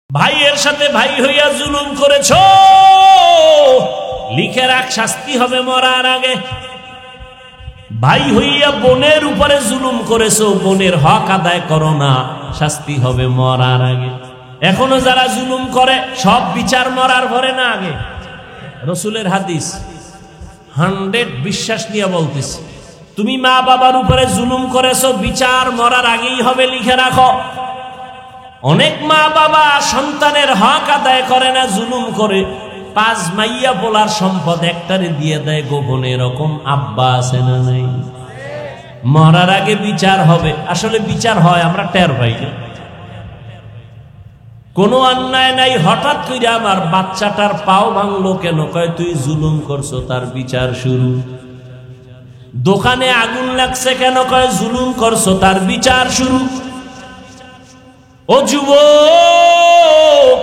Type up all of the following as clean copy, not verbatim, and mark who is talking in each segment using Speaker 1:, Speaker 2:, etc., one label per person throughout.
Speaker 1: ভাইয়ের সাথে ভাই হইয়া জুলুম করেছ, লিখে রাখ শাস্তি হবে মরার আগে। ভাই হইয়া বোনের উপরে জুলুম করেছো, বোনের হক আদায় করো না, শাস্তি হবে মরার আগে। এখনো যারা জুলুম করে সব বিচার মরার পরে না আগে। রসুলের হাদিস 100 বিশ্বাস নিয়ে বলতেছি, তুমি মা বাবার উপরে জুলুম করেছো, বিচার মরার আগেই হবে, লিখে রাখো। অনেক মা বাবা সন্তানের হক আদায় করে না, জুলুম করে। 5 মাইয়া বলার সম্পদ একটারে দিয়ে দেয় গোপনে, এরকম আব্বা আছে না নাই? মরার আগে বিচার হবে। আসলে বিচার হয়, আমরা টের পাই না। কোনো অন্যায় নাই, হঠাৎ করে আমার বাচ্চাটার পাও ভাঙলো কেন? কয় তুই জুলুম করছো, তার বিচার শুরু। দোকানে আগুন লাগছে কেন? কয় জুলুম করছো, তার বিচার শুরু। ও যুবক,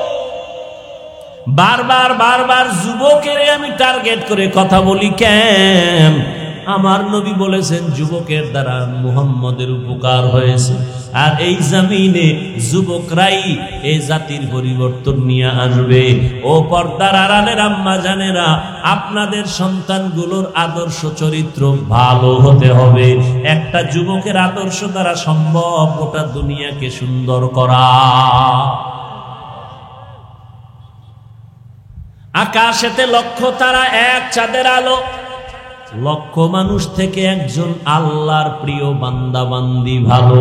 Speaker 1: বারবার যুবকের আমি টার্গেট করে কথা বলি কেন? আমার নবী বলেছেন যুবকের দ্বারা মুহাম্মদের উপকার হয়েছে, আর এই জমিনে যুবকরাই এই জাতির পরিবর্তন নিয়ে আসবে। ও পর্দার আড়ালের আম্মা জানেরা, আপনাদের সন্তানগুলোর আদর্শ চরিত্র ভালো হতে হবে। একটা যুবকের আদর্শ দ্বারা সম্ভব গোটা দুনিয়াকে সুন্দর করা। আকাশেতে লক্ষ তারা, এক চাঁদের আলো। লক্ষ মানুষ থেকে একজন আল্লাহর প্রিয় বান্দা বান্দি ভালো।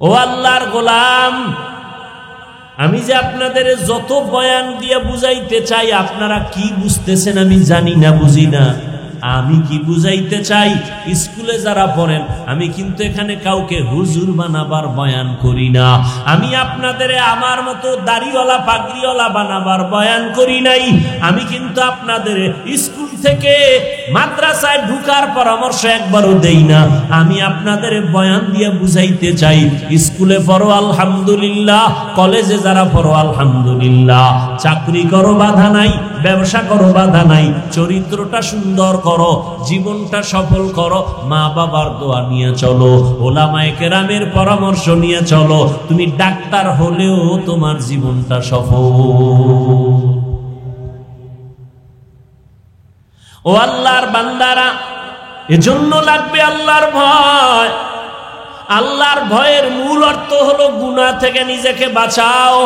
Speaker 1: ও আল্লাহর গোলাম, আমি যে আপনাদের যত বয়ান দিয়ে বুঝাইতে চাই, আপনারা কি বুঝতেছেন আমি জানি না, বুঝি না। আমি কি বুঝাইতে চাই, স্কুলে যারা পড়েন, আমি কিন্তু এখানে কাউকে হুজুর বানাবার বয়ান করি না। আমি আপনাদের আমার মতো দাড়িওয়ালা পাগড়িওয়ালা বানাবার বয়ান করি নাই। আমি কিন্তু আপনাদের স্কুল থেকে মাদ্রাসায় ঢুকার পরামর্শ একবারও দেই না। আমি আপনাদের বয়ান দিয়ে বুঝাইতে চাই, স্কুলে পড়ো আলহামদুলিল্লাহ, কলেজে যারা পড়ো আলহামদুলিল্লাহ, চাকরি করো বাধা নাই, ব্যবসা করো বাধা নাই, চরিত্রটা সুন্দর করো, জীবনটা সফল করো, মা বাবার দোয়া নিয়ে চলো, ওলামায়ে কেরামের পরামর্শ নিয়ে চলো। তুমি ডাক্তার হলেও তোমার জীবনটা সফল। ও আল্লাহর বান্দারা, এজন্য লাগবে আল্লাহর ভয়। আল্লাহর ভয়ের মূল অর্থ হলো গুনাহ থেকে নিজেকে বাঁচাও।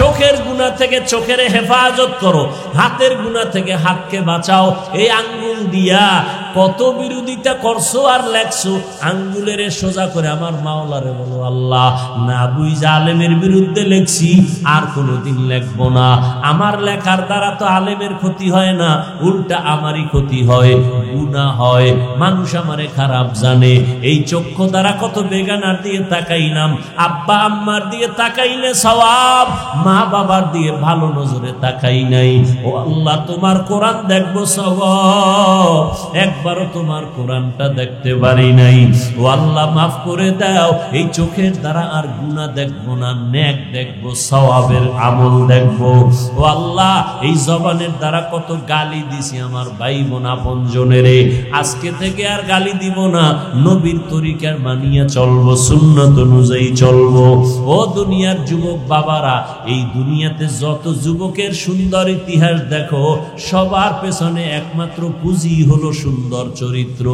Speaker 1: চোখের গুনাহ থেকে চোখের হেফাজত করো, হাতের গুনাহ থেকে হাতকে বাঁচাও। এই আঙ্গুল দিয়া কত বিরোধিতা করছো আর লেখছো, আঙ্গুলের সোজা করে আমার মাওলারে বলো, আল্লাহ না বুঝা আলেমের বিরুদ্ধে লেখছি, আর কোনোদিন লেখবো না। আমার লেখার দ্বারা তো আলেমের ক্ষতি হয় না, উল্টা আমারই ক্ষতি হয়, গুনাহ হয়, মানুষ আমারে খারাপ জানে। এই চক্ষু দ্বারা কত বেগানার দিয়ে তাকাইলাম, আব্বা আম্মার দিয়ে তাকাইলে সওয়াব, মা বাবার দিয়ে ভালো নজরে তাকাই নাই। ও আল্লাহ, তোমার কোরআন দেখবো সওয়াব, একবারও তোমার কোরআনটা দেখতে পারি নাই। ও আল্লাহ মাফ করে দাও, এই চোখের দ্বারা আর গুনাহ দেখবো না, নেক দেখবো, সওয়াবের আমল দেখবো। ও আল্লাহ, এই জবানের দ্বারা কত গালি দিছি আমার ভাই বোন আপনজনেরে, আজকে থেকে আর গালি দিব না, নবীর তরিকার মানিয়া চলবো, সুন্নাত অনুযায়ী চলবো। ও দুনিয়ার যুবক বাবারা, এই দুনিয়াতে যত যুবকের সুন্দর ইতিহাস দেখো, সবার পেছনে একমাত্র পুঁজি হলো সুন্দর চরিত্র।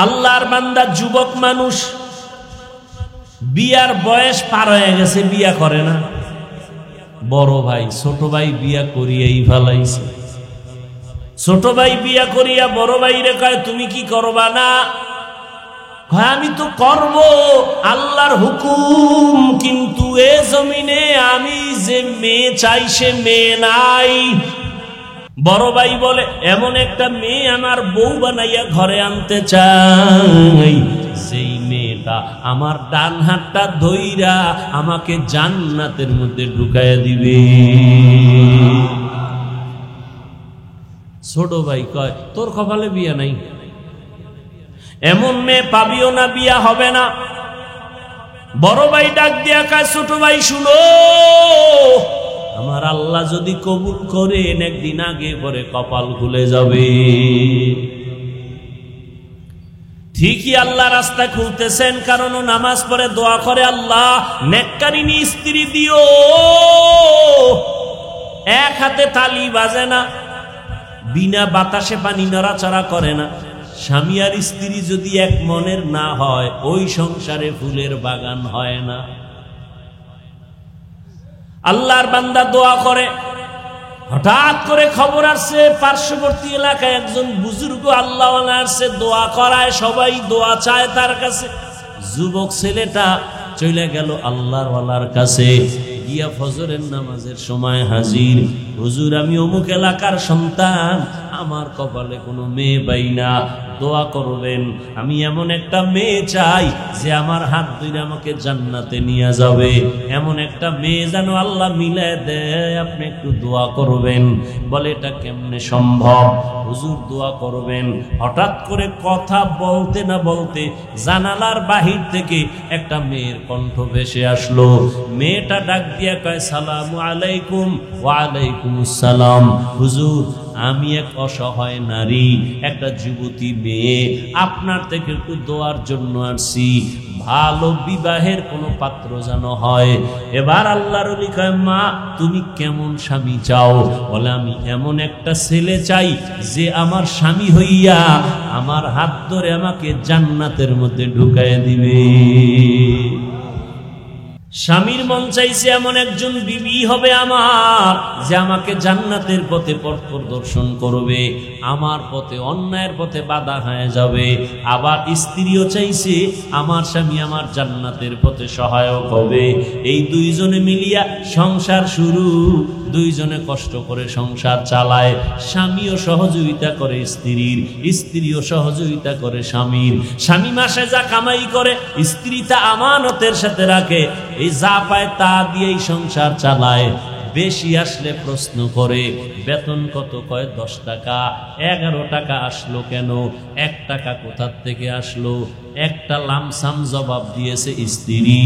Speaker 1: আল্লাহর বান্দা যুবক মানুষ, বিয়ার বয়স পার হয়ে গেছে, বিয়া করে না। বড় ভাই ছোট ভাই বিয়া করিয়াই ফেলাইছে। ছোট ভাই বিয়া করিয়া বড় ভাই রে কয়, তুমি কি করবা না? আমি তো করব, আল্লাহর হুকুম, কিন্তু এ জমিনে আমি যে মেয়ে চাই সে মেয়ে নাই। বড় ভাই বলে, এমন একটা মেয়ে আমার বউ বানাইয়া ঘরে আনতে চাই, সেই মেয়েটা আমার ডান হাতটা ধইরা আমাকে জান্নাতের মধ্যে ঢুকাইয়া দিবে। ছোট ভাই কয়, তোর কপালে বিয়া নাই, এমন মেয়ে পাবিও না, বিয়া হবে না। বড় ভাই ডাক দিয়া কয়, ছোট ভাই শুনো, আমার আল্লাহ যদি কবুল করেন, একদিন আগে পরে কপাল খুলে যাবে। ঠিকই আল্লাহ রাস্তা খুলতেছেন, কারণ ও নামাজ পড়ে দোয়া করে, আল্লাহ নেককারিনী স্ত্রী দিও। এক হাতে তালি বাজে না, বিনা বাতাসে পানি নড়াচড়া করে না। স্বামী আর স্ত্রী যদি এক মনের না হয়, ওই সংসারে ফুলের বাগান হয় না। আল্লাহর বান্দা দোয়া করে, হঠাৎ করে খবর আসছে পার্শ্ববর্তী এলাকায় একজন বুজুর্গ আল্লাহওয়ালা আসছে, দোয়া করায়, সবাই দোয়া চায় তার কাছে। যুবক ছেলেটা চলে গেল আল্লাহর ওয়ালার কাছে, গিয়া ফজরের নামাজের সময় হাজির। হুজুর, আমি অমুক এলাকার সন্তান, আমার কপালে কোনো মেয়ে পাই না, দোয়া করবেন। আমি এমন একটা মেয়ে চাই যে আমার হাত ধরে আমাকে জান্নাতে নিয়ে যাবে, এমন একটা মেয়ে যেন আল্লাহ মিলায় দেয়, আপনি একটু দোয়া করবেন। বলে, এটা কেমনে সম্ভব? হুজুর, দোয়া করবেন। হঠাৎ করে কথা বলতে না বলতে জানালার বাহির থেকে একটা মেয়ের কণ্ঠ ভেসে আসলো। মেয়েটা ডাক দিয়া কয়, সালামু আলাইকুম। ওয়া আলাইকুম আসসালাম। হুজুর, আমি এক অসহায় নারী, একটা যুবতী মেয়ে, আপনার থেকে একটু দোয়ার জন্য আসছি, ভালো বিবাহের কোনো পাত্র যেন হয়। এবার আল্লাহর ওলি কয়, মা, তুমি কেমন স্বামী চাও? বলে, আমি এমন একটা ছেলে চাই যে আমার স্বামী হইয়া আমার হাত ধরে আমাকে জান্নাতের মধ্যে ঢুকাইয়া দিবে। স্বামীর মন চাইছে এমন একজন বিবি হবে আমার, যে আমাকে জান্নাতের পথে পথ প্রদর্শন করবে, আমার পথে, অন্যায়ের পথে বাধা হয়ে যাবে। আবার স্ত্রীও চাইছে আমার স্বামী আমার জান্নাতের পথে সহায়ক হবে। এই দুইজনে মিলিয়া সংসার শুরু, দুইজনে কষ্ট করে সংসার চালায়। স্বামীও সহযোগিতা করে স্ত্রীর, স্ত্রীও সহযোগিতা করে স্বামীর। স্বামী মাসে যা কামাই করে, স্ত্রী তা আমানতের সাথে রাখে। এই যা পায় তা দিয়েই সংসার চালায়। বেশি আসলে প্রশ্ন করে, বেতন কত? কয় 10 টাকা। 11 টাকা আসলো কেন? 1 টাকা কোথার থেকে আসলো? একটা লামসাম জবাব দিয়েছে স্ত্রী।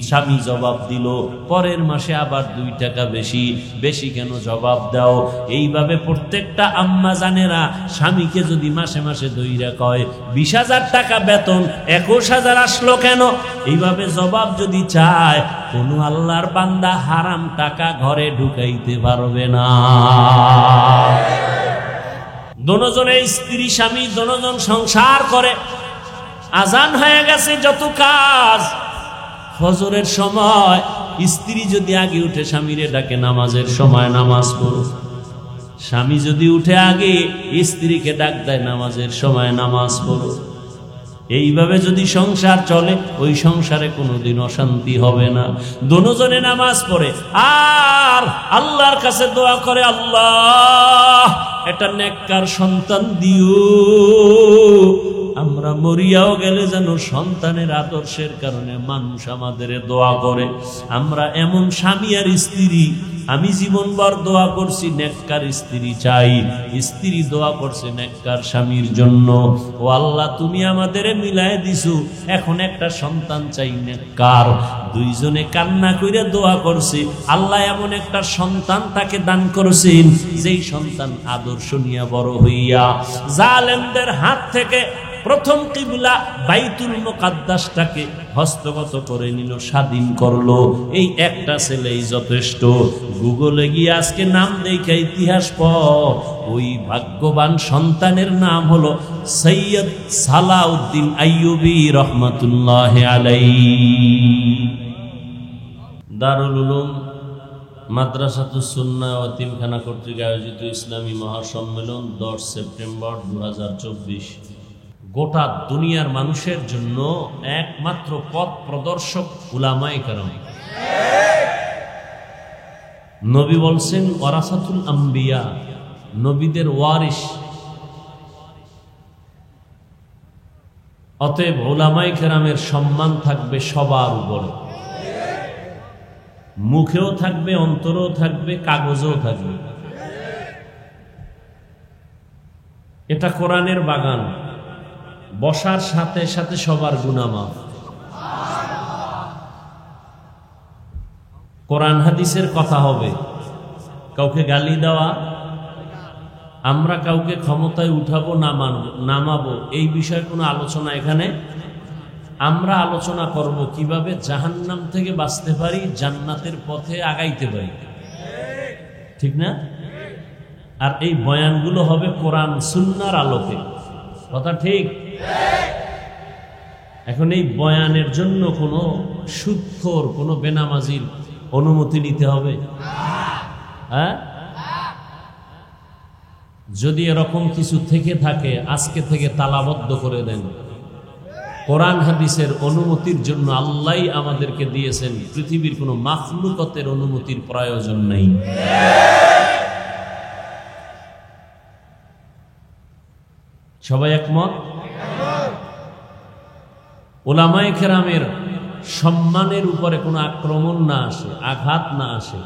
Speaker 1: স্বামী জবাব দিল, পরের মাসে আবার 2 টাকা বেশি। বেশি কেন জবাব দাও? এইভাবে প্রত্যেকটা আম্মা জানেরা স্বামীকে যদি মাসে মাসে দইরা কয় 20,000 টাকা বেতন, 21,000 আসলো কেন? এইভাবে জবাব যদি চায়, কোন আল্লাহর বান্দা হারাম টাকা ঘরে ঢুকাইতে পারবে না। দোনোজনে স্ত্রী স্বামী দোনোজন সংসার করে। আজান হয়ে গেছে, যত কাজ। ফজরের সময় স্ত্রী যদি আগে উঠে স্বামীরে ডাকে, নামাজের সময় নামাজ পড়ো। স্বামী যদি উঠে আগে স্ত্রীকে ডাক দেয়, নামাজের সময় নামাজ পড়ো। এইভাবে যদি সংসার চলে, ওই সংসারে কোনোদিন অশান্তি হবে না। দোনোজনে নামাজ পড়ে আর আল্লাহর কাছে দোয়া করে, আল্লাহ এটা নেককার সন্তান দিও। আমরা মরিয়াও গেলে যেন সন্তানের আদর্শের কারণে মানুষ আমাদের দোয়া করে। আমরা এমন স্বামী আর স্ত্রী, আমি জীবনভর দোয়া করছি নেককার স্ত্রী চাই, স্ত্রী দোয়া করছে নেককার স্বামীর জন্য। ও আল্লাহ, তুমি আমাদের মিলায় দিছো, এখন একটা সন্তান চাই নেককার। দুইজনে কান্না করে দোয়া করছে, আল্লাহ এমন একটা সন্তান তাকে দান করেছেন, যেই সন্তান আদর্শ নিয়ে বড় হইয়া জালেমদের হাত থেকে প্রথম কিবলা বাইতুল মুকাদ্দাসটাকে হস্তগত করে নিল, স্বাধীন করলো। এই একটা ছেলেই যথেষ্ট। গুগলে গিয়ে আজকে নাম দেখে ইতিহাস পড়, ওই ভাগ্যবান সন্তানের নাম হলো সৈয়দ সালাউদ্দিন আইয়ুবী রহমাতুল্লাহি আলাইহি। দারুল উলুম মাদ্রাসাতুস সুন্নাহ ও এতিমখানা কর্তৃক আয়োজিত ইসলামী মহাসম্মেলন 10 সেপ্টেম্বর 2024। গোটা দুনিয়ার মানুষের জন্য একমাত্র পথ প্রদর্শক উলামায়ে কেরাম। নবী বলছেন, ওয়ারাসাতুল আম্বিয়া, নবীদের ওয়ারিস। অতএব উলামায়ে কেরামের সম্মান থাকবে সবার উপরে, মুখেও থাকবে, অন্তরেও থাকবে, কাগজেও থাকবে। এটা কোরআনের বাগান, বসার সাথে সাথে সবার গুনাহ মাফ। কোরআন হাদিসের কথা হবে, কাউকে গালি দেওয়া আমরা কাউকে ক্ষমতায় উঠাবো নামাবো এই বিষয়ে কোনো আলোচনা এখানে। আমরা আলোচনা করব কিভাবে জাহান্নাম থেকে বাঁচতে পারি, জান্নাতের পথে আগাইতে পারি, ঠিক না? আর এই বয়ানগুলো হবে কোরআন সুন্নাহর আলোকে, কথা ঠিক? এখন এই বয়ানের জন্য কোনো সুদখোর, কোনো বেনামাজির অনুমতি নিতে হবে? হ্যাঁ, যদি এরকম কিছু থেকে থাকে আজকে থেকে তালাবদ্ধ করে দেন। কোরআন হাদিসের অনুমতির জন্য আল্লাহই আমাদেরকে দিয়েছেন, পৃথিবীর কোনো মাখলুকতের অনুমতির প্রয়োজন নেই। সবাই একমত? উলামায়ে কেরামের সম্মানের উপরে কোনো আক্রমণ না আসে, আঘাত না আসে।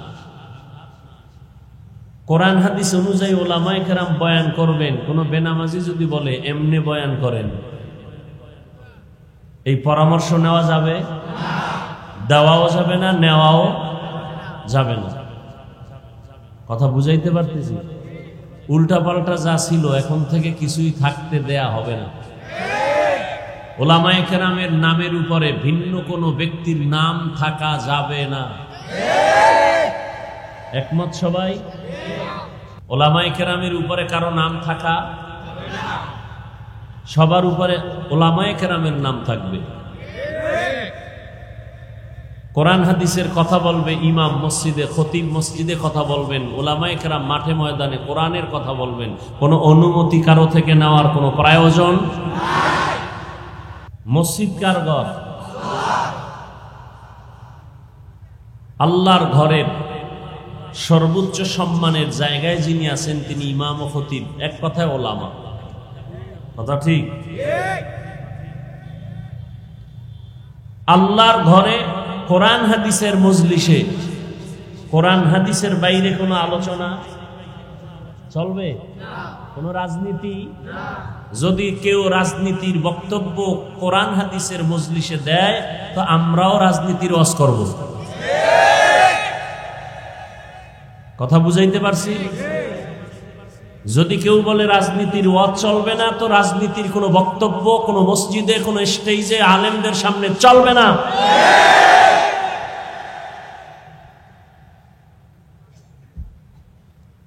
Speaker 1: কোরআন হাদিস অনুযায়ী উলামায়ে কেরাম বয়ান করবেন। কোনো বেনামাজি যদি বলে এমনি বয়ান করেন, এই পরামর্শ নেওয়া যাবে? দেওয়াও যাবে না, নেওয়াও যাবে না। কথা বুঝাইতে পারতেছি? উল্টা পাল্টা যা ছিল এখন থেকে কিছুই থাকতে দেয়া হবে না। উলামায়ে কেরামের নামের উপরে ভিন্ন কোনো ব্যক্তির নাম থাকা যাবে না। একমত সবাই? উলামায়ে কেরামের উপরে কারো নাম থাকা, সবার উপরে উলামায়ে কেরামের নাম থাকবে। কোরআন হাদিসের কথা বলবে ইমাম মসজিদে, খতিব মসজিদে কথা বলবেন, উলামায়ে কেরাম মাঠে ময়দানে কোরআনের কথা বলবেন। কোনো অনুমতি কারো থেকে নেওয়ার কোনো প্রয়োজন। মসজিদ কার ঘর? আল্লাহর ঘরের সর্বোচ্চ সম্মানের জায়গায় যিনি আছেন তিনি ইমাম ও খতিব, এক কথায় ওলামা, কথা ঠিক? আল্লাহর ঘরে কোরআন হাদিসের মজলিসে, কোরআন হাদিসের বাইরে কোনো আলোচনা চলবে? কোনো রাজনীতি? যদি কেউ রাজনীতির বক্তব্য কোরআন হাদিসের মজলিসে দেয় তো আমরাও রাজনীতির ওয়াজ করব। কথা বুঝাইতে পারছি? যদি কেউ বলে রাজনীতির ওয়াজ চলবে না, তো রাজনীতির কোনো বক্তব্য কোনো মসজিদে, কোনো স্টেজে আলেমদের সামনে চলবে না।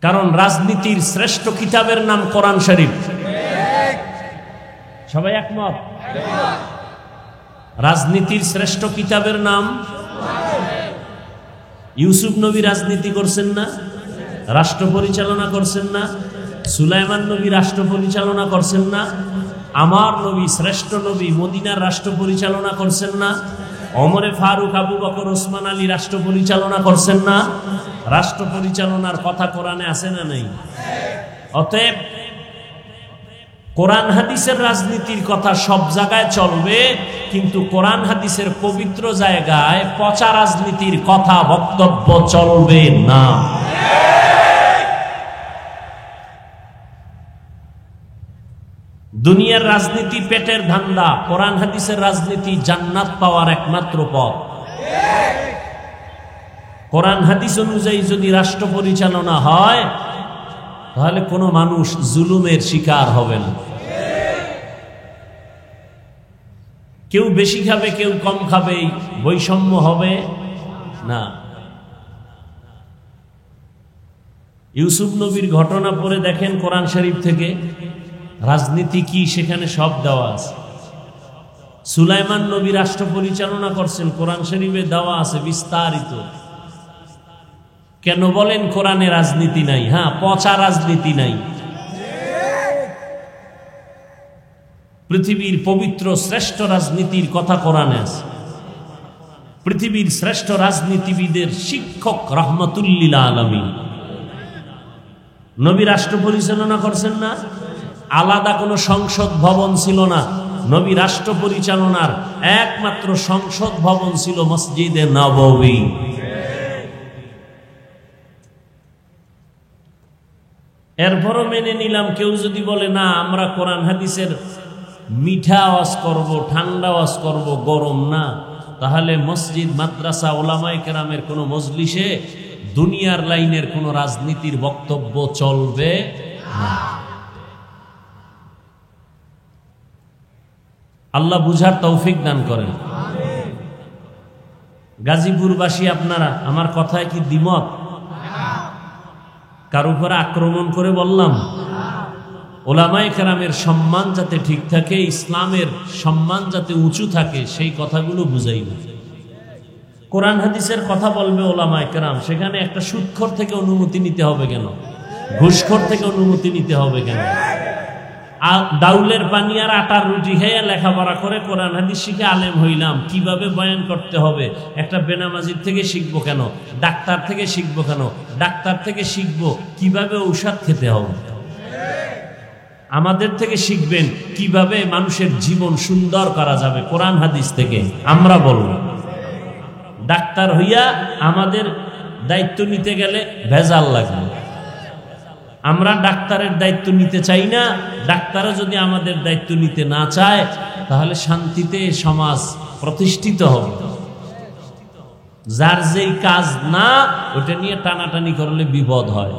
Speaker 1: কারণ রাজনীতির শ্রেষ্ঠ কিতাবের নাম কোরআন শরীফ। সবাই একমত? রাজনীতির শ্রেষ্ঠ কিতাবের নাম? ইউসুফ নবী রাজনীতি করছেন না? রাষ্ট্র পরিচালনা করছেন না? সুলাইমান নবী রাষ্ট্র পরিচালনা করছেন না? আমার নবী, শ্রেষ্ঠ নবী, মদিনার রাষ্ট্র পরিচালনা করছেন না? ওমরে ফারুক, আবু বকর, ওসমান আলী রাষ্ট্র পরিচালনা করছেন না? রাষ্ট্র পরিচালনার কথা কোরআনে আছে না নেই? অতএব কোরআন হাদিসের রাজনীতির কথা সব জায়গায় চলবে, কিন্তু কোরআন হাদিসের পবিত্র জায়গায় পচা রাজনীতির কথা বক্তব্য চলবে না। দুনিয়ার রাজনীতি পেটের ধান্দা, কোরআন হাদিসের রাজনীতি জান্নাত পাওয়ার একমাত্র পথ। কোরআন হাদিস অনুযায়ী যদি রাষ্ট্র পরিচালনা হয় তাহলে কোনো মানুষ জুলুমের শিকার হবে না। কেউ বেশি খাবে, কেউ কম খাবে, বৈষম্য হবে না। ইউসুফ নবীর ঘটনা পড়ে দেখেন কোরআন শরীফ থেকে, রাজনীতি কি সেখানে সব দেওয়া আছে। সুলাইমান নবী রাষ্ট্র পরিচালনা করছেন, কোরআন শরীফে দেওয়া আছে বিস্তারিত। কেন বলেন কোরআনে রাজনীতি নাই? হ্যাঁ, পচা রাজনীতি নাই। পৃথিবীর পবিত্র শ্রেষ্ঠ রাজনীতির কথা কোরআনে আছে। পৃথিবীর শ্রেষ্ঠ রাজনীতিবিদের শিক্ষক রহমতুল্লিল আলামিন নবী রাষ্ট্র পরিচালনা করছেন না? আলাদা কোনো সংসদ ভবন ছিল না। নবী রাষ্ট্র পরিচালনার একমাত্র সংসদ ভবন ছিল মসজিদে নববী। এরপরও মেনে নিলাম কেউ যদি বলে না আমরা কোরআন হাদিসের মিঠা আওয়াজ করব, ঠান্ডা আওয়াজ করব, গরম না, তাহলে মসজিদ, মাদ্রাসা, ওলামায়ে কেরামের কোনো মজলিসে দুনিয়ার লাইনের কোনো রাজনীতির বক্তব্য চলবে আল্লাহ বুঝার তৌফিক দান করেন। গাজীপুরবাসী আপনারা আমার কথায় কি দ্বিমত? কার উপরে আক্রমণ করে বললাম? ওলামায়ে কেরামের সম্মান যাতে ঠিক থাকে, ইসলামের সম্মান যাতে উঁচু থাকে, সেই কথাগুলো বুঝাইব। কোরআন হাদিসের কথা বলবে ওলামায়ে কেরাম, সেখানে একটা সুদখোর থেকে অনুমতি নিতে হবে কেন? ঘুষখোর থেকে অনুমতি নিতে হবে কেন? ডাউলের পানি আর আটার রুটি খেয়ে লেখাপড়া করে কোরআন হাদিস শিখে আলেম হইলাম, কিভাবে বয়ান করতে হবে একটা বেনামাজির থেকে শিখবো কেন? ডাক্তার থেকে শিখবো কেন? ডাক্তার থেকে শিখবো কিভাবে ঔষধ খেতে হবে। আমাদের থেকে শিখবেন কিভাবে মানুষের জীবন সুন্দর করা যাবে, কোরআন হাদিস থেকে আমরা বলবো। ডাক্তার হইয়া আমাদের দায়িত্ব নিতে গেলে ভেজাল লাগবে। আমরা ডাক্তারের দায়িত্ব নিতে চাই না। ডাক্তারও যদি আমাদের দায়িত্ব নিতে না চায়, তাহলে শান্তিতে সমাজ প্রতিষ্ঠিত হবে। যার যেই কাজ না, ওটা নিয়ে টানাটানি করলে বিপদ হয়।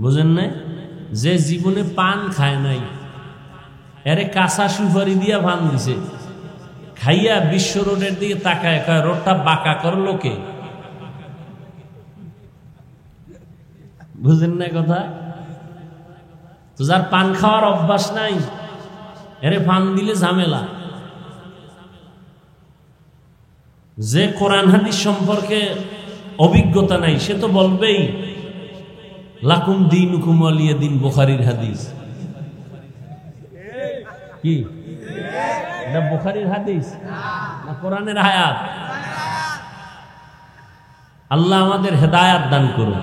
Speaker 1: বুঝেন না? যে জীবনে পান খায় নাই, এরে কাঁচা সুপারি দিয়া ভান দিছে, খাইয়া বিশ্ব রোডের দিকে তাকায়, কয় রোডটা বাঁকা করলো কে? বুঝেন না কথা? তো যার পান খাওয়ার অভ্যাস নাই, এরে পান দিলে ঝামেলা। যে কোরআন হাদিস সম্পর্কে অভিজ্ঞতা নাই, সে তো বলবেই লাকুম দীনুকুম ওয়ালিয়া দীন, বুখারীর হাদিস। কি এটা বুখারীর হাদিস না কোরআনের আয়াত? আল্লাহ আমাদের হেদায়াত দান করুন।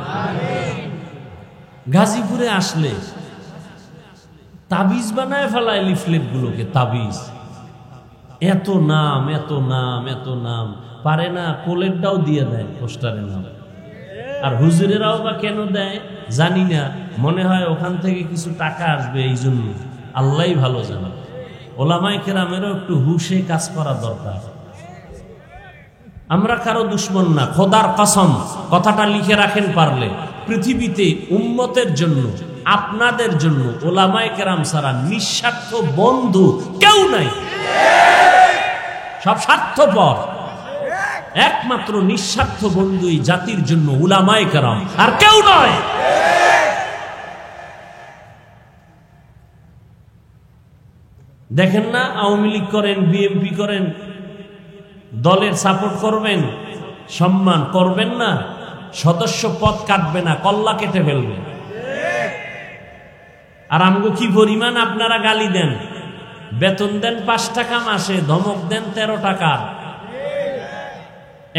Speaker 1: গাজীপুরে আসলে তাবিজ বানায় ফেলায় লিফলেট গুলোকে, তাবিজ। এত নাম, এত নাম, এত নাম, পারে না কোলেরটাও দিয়ে দেয় পোস্টারের নাম। আর হুজুরেরাও বা কেন দেয় জানি না, মনে হয় ওখান থেকে কিছু টাকা আসবে, এই জন্য। আল্লাহই ভালো জানে। ওলামায়ে কেরামেরও একটু হুশে কাজ করা দরকার। আমরা কারো দুশ্মন না, খোদার কসম, কথাটা লিখে রাখেন পারলে। পৃথিবীতে উম্মতের জন্য, আপনাদের জন্য ওলামায়ে কেরাম ছাড়া নিঃস্বার্থ বন্ধু কেউ নাই। সব স্বার্থপর। একমাত্র নিঃস্বার্থ বন্ধুই জাতির জন্য উলামায়ে কেরাম, আর কেউ নয়। দেখেন না, আওয়ামী লীগ করেন, বিএনপি করেন, দলের সাপোর্ট করবেন, সম্মান করবেন না, সদস্য পদ কাটবে না, কল্লা কেটে ফেলবে। আর আমগো কি পরিমাণ আপনারা গালি দেন, বেতন দেন 5 টাকা মাসে, ধমক দেন 13 টাকা।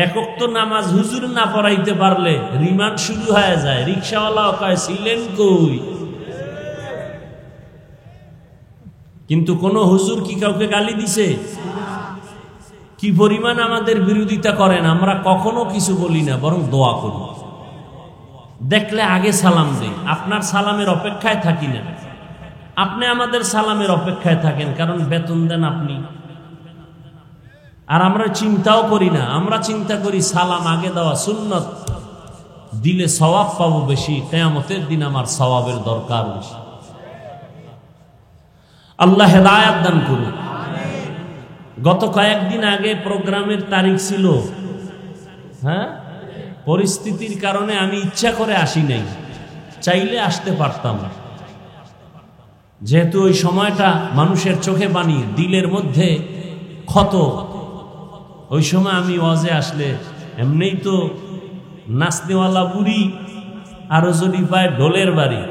Speaker 1: একক তো নামাজ হুজুর না পড়াইতে পারলে রিমান্ড শুরু হয়ে যায়। রিক্সাওয়ালাও কয় ছিলেন কই? কিন্তু কোন হুজুর কি কাউকে গালি দিছে? কি পরিমাণ আমাদের বিরোধিতা করেন, আমরা কখনো কিছু বলি না, বরং দোয়া করি। দেখলে আগে সালাম দেই, আপনার সালামের অপেক্ষায় থাকি না। আপনি আমাদের সালামের অপেক্ষায় থাকেন, কারণ বেতন দেন আপনি। আর আমরা চিন্তাও করি না, আমরা চিন্তা করি সালাম আগে দেওয়া সুন্নত, দিলে সওয়াব পাবো বেশি, কিয়ামতের দিন আমার সওয়াবের দরকার বেশি। আল্লাহ হেদায়াত দান করুন। গত কয়েকদিন আগে প্রোগ্রামের তারিখ ছিল, হ্যাঁ, পরিস্থিতির কারণে আমি ইচ্ছা করে আসি নাই, চাইলে আসতে পারতাম। যেহেতু ওই সময়টা মানুষের চোখে পানি, দিলের মধ্যে ক্ষত, ওই সময় আমি ওয়াজে আসলে এমনিই তো নাচনেওয়ালা বুড়ি, আরো যদি পায় ঢোলের বাড়ি।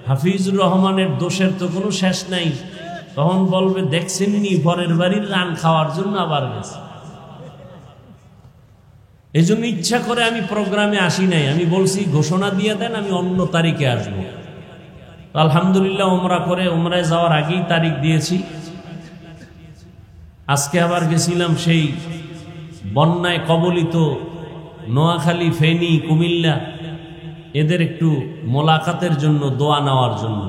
Speaker 1: হাফিজুর রহমানের দোষের তো কোনো শেষ নাই। তখন বলবে দেখছেননি পরের বাড়ির রান খাওয়ার জন্য আবার গেছে। এই জন্য ইচ্ছা করে আমি প্রোগ্রামে আসি নাই। আমি বলছি ঘোষণা দিয়ে দেন, আমি অন্য তারিখে আসবো। আলহামদুলিল্লাহ ওমরা করে, ওমরায় যাওয়ার আগেই তারিখ দিয়েছি। আজকে আবার গেছিলাম সেই বন্যায় কবলিত নোয়াখালী, ফেনী, কুমিল্লা, এদের একটু মোলাকাতের জন্য, দোয়া নেওয়ার জন্য।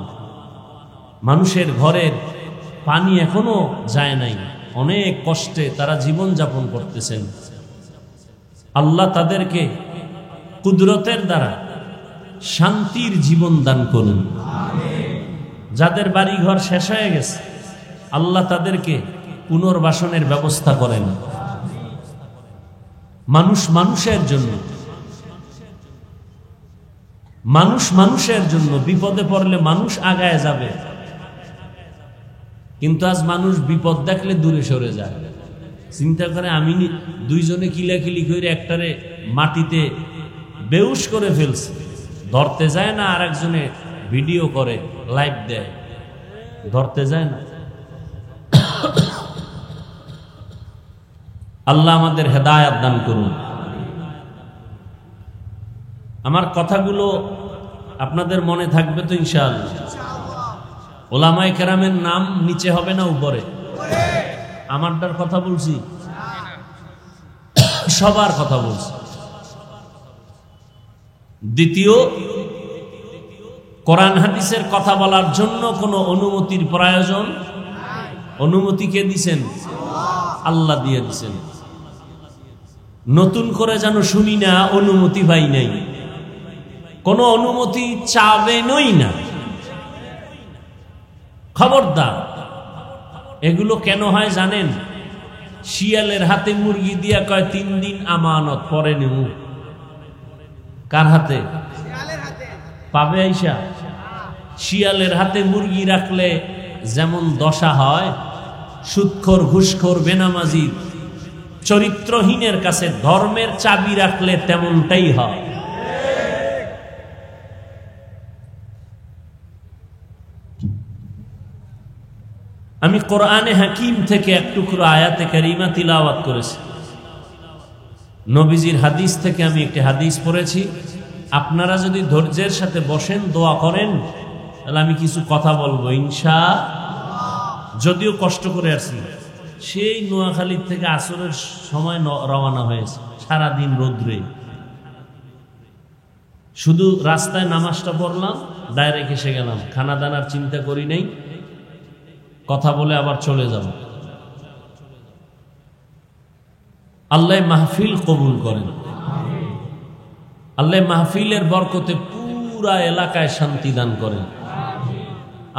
Speaker 1: মানুষের ঘরের পানি এখনো যায় নাই, অনেক কষ্টে তারা জীবন যাপন করতেছেন। আল্লাহ তাদেরকে কুদরতের দ্বারা শান্তির জীবন দান করুন। যাদের বাড়ি ঘর শেষ হয়ে গেছে আল্লাহ তাদেরকে পুনর্বাসনের ব্যবস্থা করেন। মানুষ মানুষের জন্য, মানুষ মানুষের জন্য, বিপদে পড়লে মানুষ আগায় যাবে, কিন্তু আজ মানুষ বিপদ দেখলে দূরে সরে যায়। চিন্তা করে আমি দুইজনে কিলাকিলি করে একটারে মাটিতে বেউস করে ফেলছে, ধরতে যায় না, আর একজনে ভিডিও করে লাইভ দেয়, ধরতে যায় না। আল্লাহ আমাদের হেদায়েত দান করুন। আমার কথাগুলো আপনাদের মনে থাকবে তো ইনশাআল্লাহ? ওলামায়ে কেরামের নাম নিচে হবে না উপরে? আমারটার কথা বলছি, সবার কথা বলছি। দ্বিতীয়, কোরআন হাদিসের কথা বলার জন্য কোনো অনুমতির প্রয়োজন? অনুমতি কে দিছেন? আল্লাহ দিয়ে দিছেন। নতুন করে যেন শুনি না অনুমতি পাই নাই, কোনো অনুমতি চাবেনই না, খবরদার। এগুলো কেন হয় জানেন? শিয়ালের হাতে মুরগি দিয়া কয় 3 দিন আমানত, পরে নেব। কার হাতে? পাবে আইসা। শিয়ালের হাতে মুরগি রাখলে যেমন দশা হয়, সুদখোর, ঘুষখোর, বেনামাজি, চরিত্রহীনের কাছে ধর্মের চাবি রাখলে তেমনটাই হয়। আমি কোরআনে হাকিম থেকে এক টুকরো আয়াতে কারিমা তিলাওয়াত করেছি। নবীজির হাদিস থেকে আমি একটি হাদিস পড়েছি। আপনারা যদি ধৈর্যের সাথে বসেন, দোয়া করেন, তাহলে আমি কিছু কথা বলবো ইনশাআল্লাহ। যদিও কষ্ট করে আসছি, সেই নোয়াখালীর থেকে আসরের সময় রওনা হয়েছে, সারাদিন রোদ্রে, শুধু রাস্তায় নামাজটা পড়লাম, ডাইরেক্ট এসে গেলাম, খানা দানার চিন্তা করি নাই, কথা বলে আবার চলে যাব। আল্লাহ মাহফিল কবুল করেন। আল্লাহ মাহফিলের বরকতে পুরা এলাকায় শান্তি দান করেন।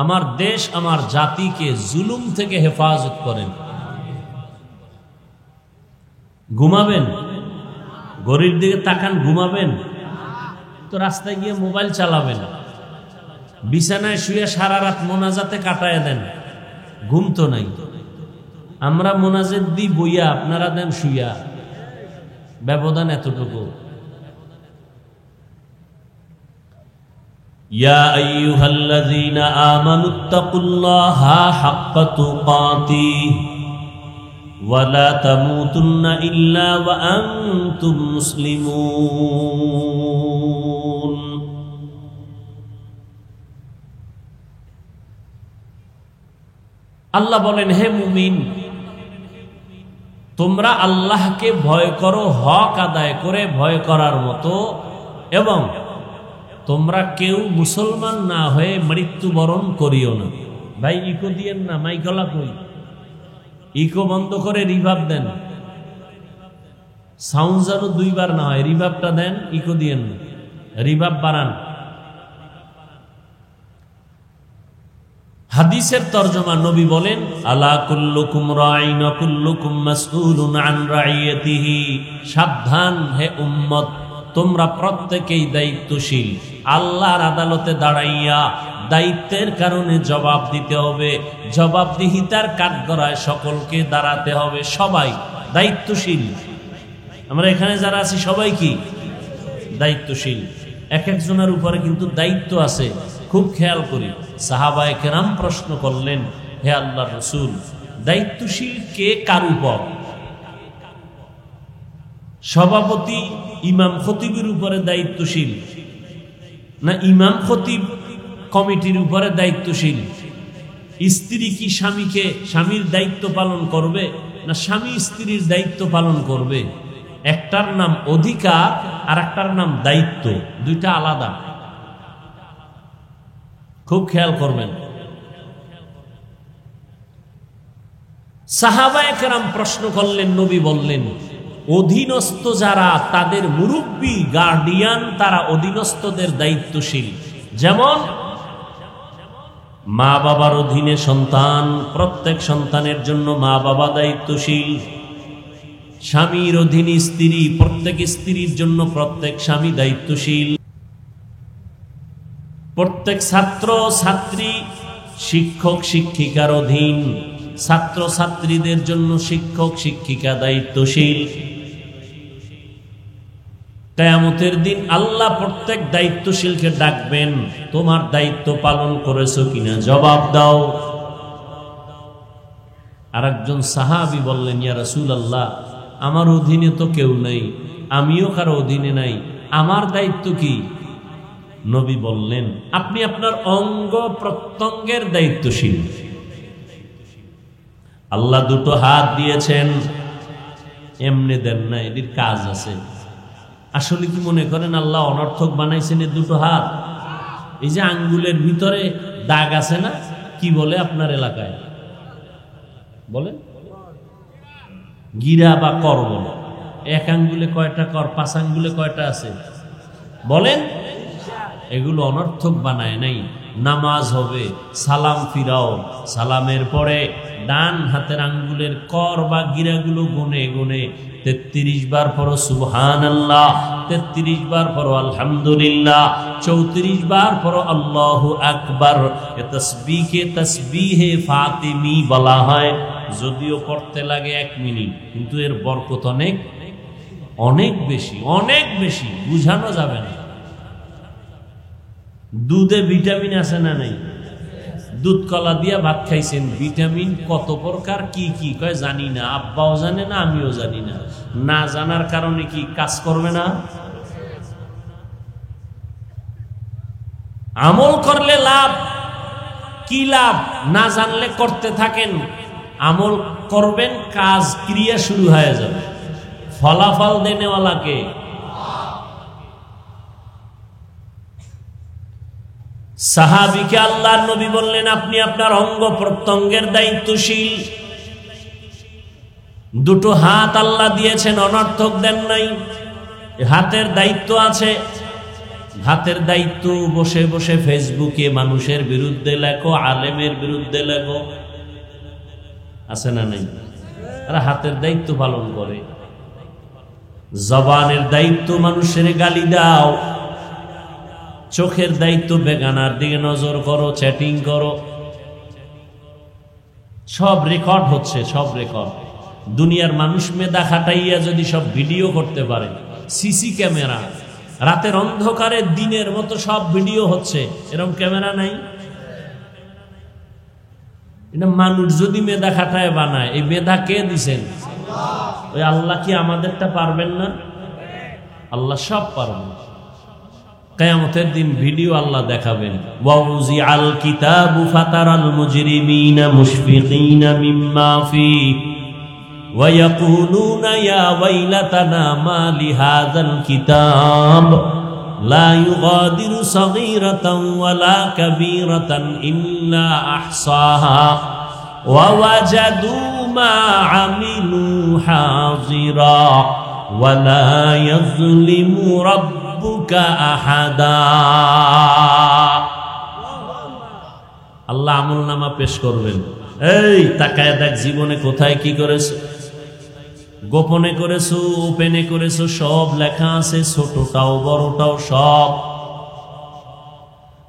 Speaker 1: আমার দেশ, আমার জাতিকে জুলুম থেকে হেফাজত করেন। ঘুমাবেন? ঘড়ির দিকে তাকান, ঘুমাবেন তো রাস্তায় গিয়ে মোবাইল চালাবেন, বিছানায় শুয়ে সারা রাত মোনাজাতে কাটায় দেন, ঘুম তো নাই। আমরা মোনাজাত দিই বইয়া, আপনারা দেন শুইয়া, ব্যবধান এতটুকু। ইয়া আইয়ুহাল্লাযীনা আমানুত্তাকুল্লাহা হাক্কা তুকাতিহি ওয়া লা তামুতুন্না ইল্লা ওয়া আনতুম মুসলিমুন। আল্লাহ বলেন, হে মুমিন, তোমরা আল্লাহকে ভয় করো হক আদায় করে ভয় করার মতো, এবং তোমরা কেউ মুসলমান না হয়ে মৃত্যুবরণ করিও না। ভাই ইকো দিয়েন না, মাইকলা কই, ইকো বন্ধ করে রিভাব দেন, সাউন্ড যেন 2 বার না হয়, রিভাবটা দেন, ইকো দিয়েন না, রিভাব বাড়ান। হাদিসের তরজমা, নবী বলেন, আলা কুল্লুকুম রাঈন ওয়া কুল্লুকুম মাসউলুন আন রাইয়াতিহি। সাবধান হে উম্মত, তোমরা প্রত্যেকেই দায়িত্বশীল। আল্লাহর আদালতে দাঁড়াইয়া দায়িত্বের কারণে জবাব দিতে হবে। জবাবদিহিতার কাঠগড়ায় সকলকে দাঁড়াতে হবে। সবাই দায়িত্বশীল। আমরা এখানে যারা আছি সবাই কি দায়িত্বশীল? এক একজনের উপরে কিন্তু দায়িত্ব আছে, খুব খেয়াল করি। সাহাবায়ে কেরাম প্রশ্ন করলেন, হে আল্লাহর রাসূল, দায়িত্বশীল কে কার উপর? সভাপতি ইমাম খতিবের উপরে দায়িত্বশীল, না ইমাম খতিব কমিটির উপরে দায়িত্বশীল? স্ত্রী কি স্বামীর দায়িত্ব পালন করবে, না স্বামী স্ত্রীর দায়িত্ব পালন করবে? একটার নাম অধিকার আর একটার নাম দায়িত্ব, দুইটা আলাদা, খুব খেয়াল করবেন। সাহাবায়ে কেরাম প্রশ্ন করলেন, নবী বললেন, অধীনস্থ যারা, তাদের মুরব্বী গার্ডিয়ান, তারা অধীনস্থদের দায়িত্বশীল। যেমন মা বাবার অধীনে সন্তান, প্রত্যেক সন্তানের জন্য মা বাবা দায়িত্বশীল। স্বামীর অধীনে স্ত্রী, প্রত্যেক স্ত্রীর জন্য প্রত্যেক স্বামী দায়িত্বশীল। প্রত্যেক ছাত্র ছাত্রী শিক্ষক শিক্ষিকার অধীন, ছাত্র ছাত্রীদের জন্য শিক্ষক শিক্ষিকা দায়িত্বশীল। কিয়ামতের দিন আল্লাহ প্রত্যেক দায়িত্বশীলকে ডাকবেন, তোমার দায়িত্ব পালন করেছো কিনা জবাব দাও। আরেকজন সাহাবী বললেন, ইয়া রাসূলুল্লাহ, আমার অধীনে তো কেউ নেই, আমিও কারো অধীনে নাই, আমার দায়িত্ব কি? নবী বললেন, আপনি আপনার অঙ্গ প্রত্যঙ্গের দায়িত্বশীল। আল্লাহ দুটো হাত দিয়েছেন, এমনি দেন না, এটির কাজ আছে। আসলে কি মনে করেন আল্লাহ অনর্থক বানাইছেন এই দুটো হাত? এই যে আঙ্গুলের ভিতরে দাগ আছে না, কি বলে আপনার এলাকায়? বলেন গিরা বা কর বলে। এক আঙ্গুলে কয়টা কর, 5 আঙ্গুলে কয়টা আছে বলেন? এগুলো অনর্থক বানায় নাই। নামাজ হবে, সালাম ফিরাও, সালামের পরে ডান হাতের আঙ্গুলের কর বা গিরাগুলো গুনে গুনে 33 বার পড়ো সুবহানাল্লাহ, 33 বার পড়ো আলহামদুলিল্লাহ, 34 বার পড়ো আল্লাহু আকবার। এ তাসবিহকে তাসবিহে ফাতিমি বলা হয়। যদিও পড়তে লাগে 1 মিনিট, কিন্তু এর বরকত অনেক অনেক বেশি, অনেক বেশি, বুঝানো যাবে না। দুধে ভিটামিন আছে না নাই? দুধ কলা দিয়া ভাত খাইছেন, ভিটামিন কত প্রকার কি কি কয় জানি না, আব্বাও জানে না, আমিও জানি না। না জানার কারণে কি কাজ করবে না? আমল করলে লাভ কি? লাভ না জানলে করতে থাকেন, আমল করবেন, কাজ ক্রিয়া শুরু হয়ে যাবে। ফলাফল দেনেওয়ালাকে সাহাবীকে আল্লাহর নবী বললেন, আপনি আপনার অঙ্গ প্রত্যঙ্গের দায়িত্বশীল। দুটো হাত আল্লাহ দিয়েছেন, অনর্থক দেন নাই। হাতের দায়িত্ব আছে। হাতের দায়িত্ব বসে বসে ফেসবুকে মানুষের বিরুদ্ধে লেখো, আলেমের বিরুদ্ধে লেখো, আছে না নাই? তারা হাতের দায়িত্ব পালন করে। জবানের দায়িত্ব মানুষের গালি দাও। চোখের দায়িত্ব বেগানার দিকে নজর করো, চ্যাটিং করো। সব রেকর্ড হচ্ছে, সব রেকর্ড। দুনিয়ার মানুষ মেধা খাটাইয়া যদি সব ভিডিও করতে পারে, সিসি ক্যামেরা, রাতের অন্ধকারে দিনের মতো সব ভিডিও হচ্ছে, এরকম ক্যামেরা নাই? এটা মানুষ যদি মেধা খাটায় বানায়, এই মেধা কে দিছেন? ওই আল্লাহ কি আমাদেরটা পারবেন না? আল্লাহ সব পারবেন। কিয়ামতের দিন ভিডিও আল্লাহ দেখাবেন। ওয়াউজি আল কিতাবু ফাতারাল মুজরিমিনা মুশফিকিনা মিম্মা ফিহি ওয়া ইয়াকুলুনা ইয়া ওয়াইলাতানা মা লিহাযাল কিতাব লা ইউগাদিরু সাগীরাতান ওয়ালা কাবীরাতান ইল্লা আহসাহা ওয়া ওয়াজাদু মা আমিলু হাযিরা ওয়া লা ইয়াযলিমু রাব্বুকা আহাদা। আল্লাহ আমলনামা পেশ করবেন। এই তাকায় দেখ, জীবনে কোথায় কি করেছো, গোপনে করেছো, ওপেনে করেছো, সব লেখা আছে, ছোটটাও বড়টাও সব।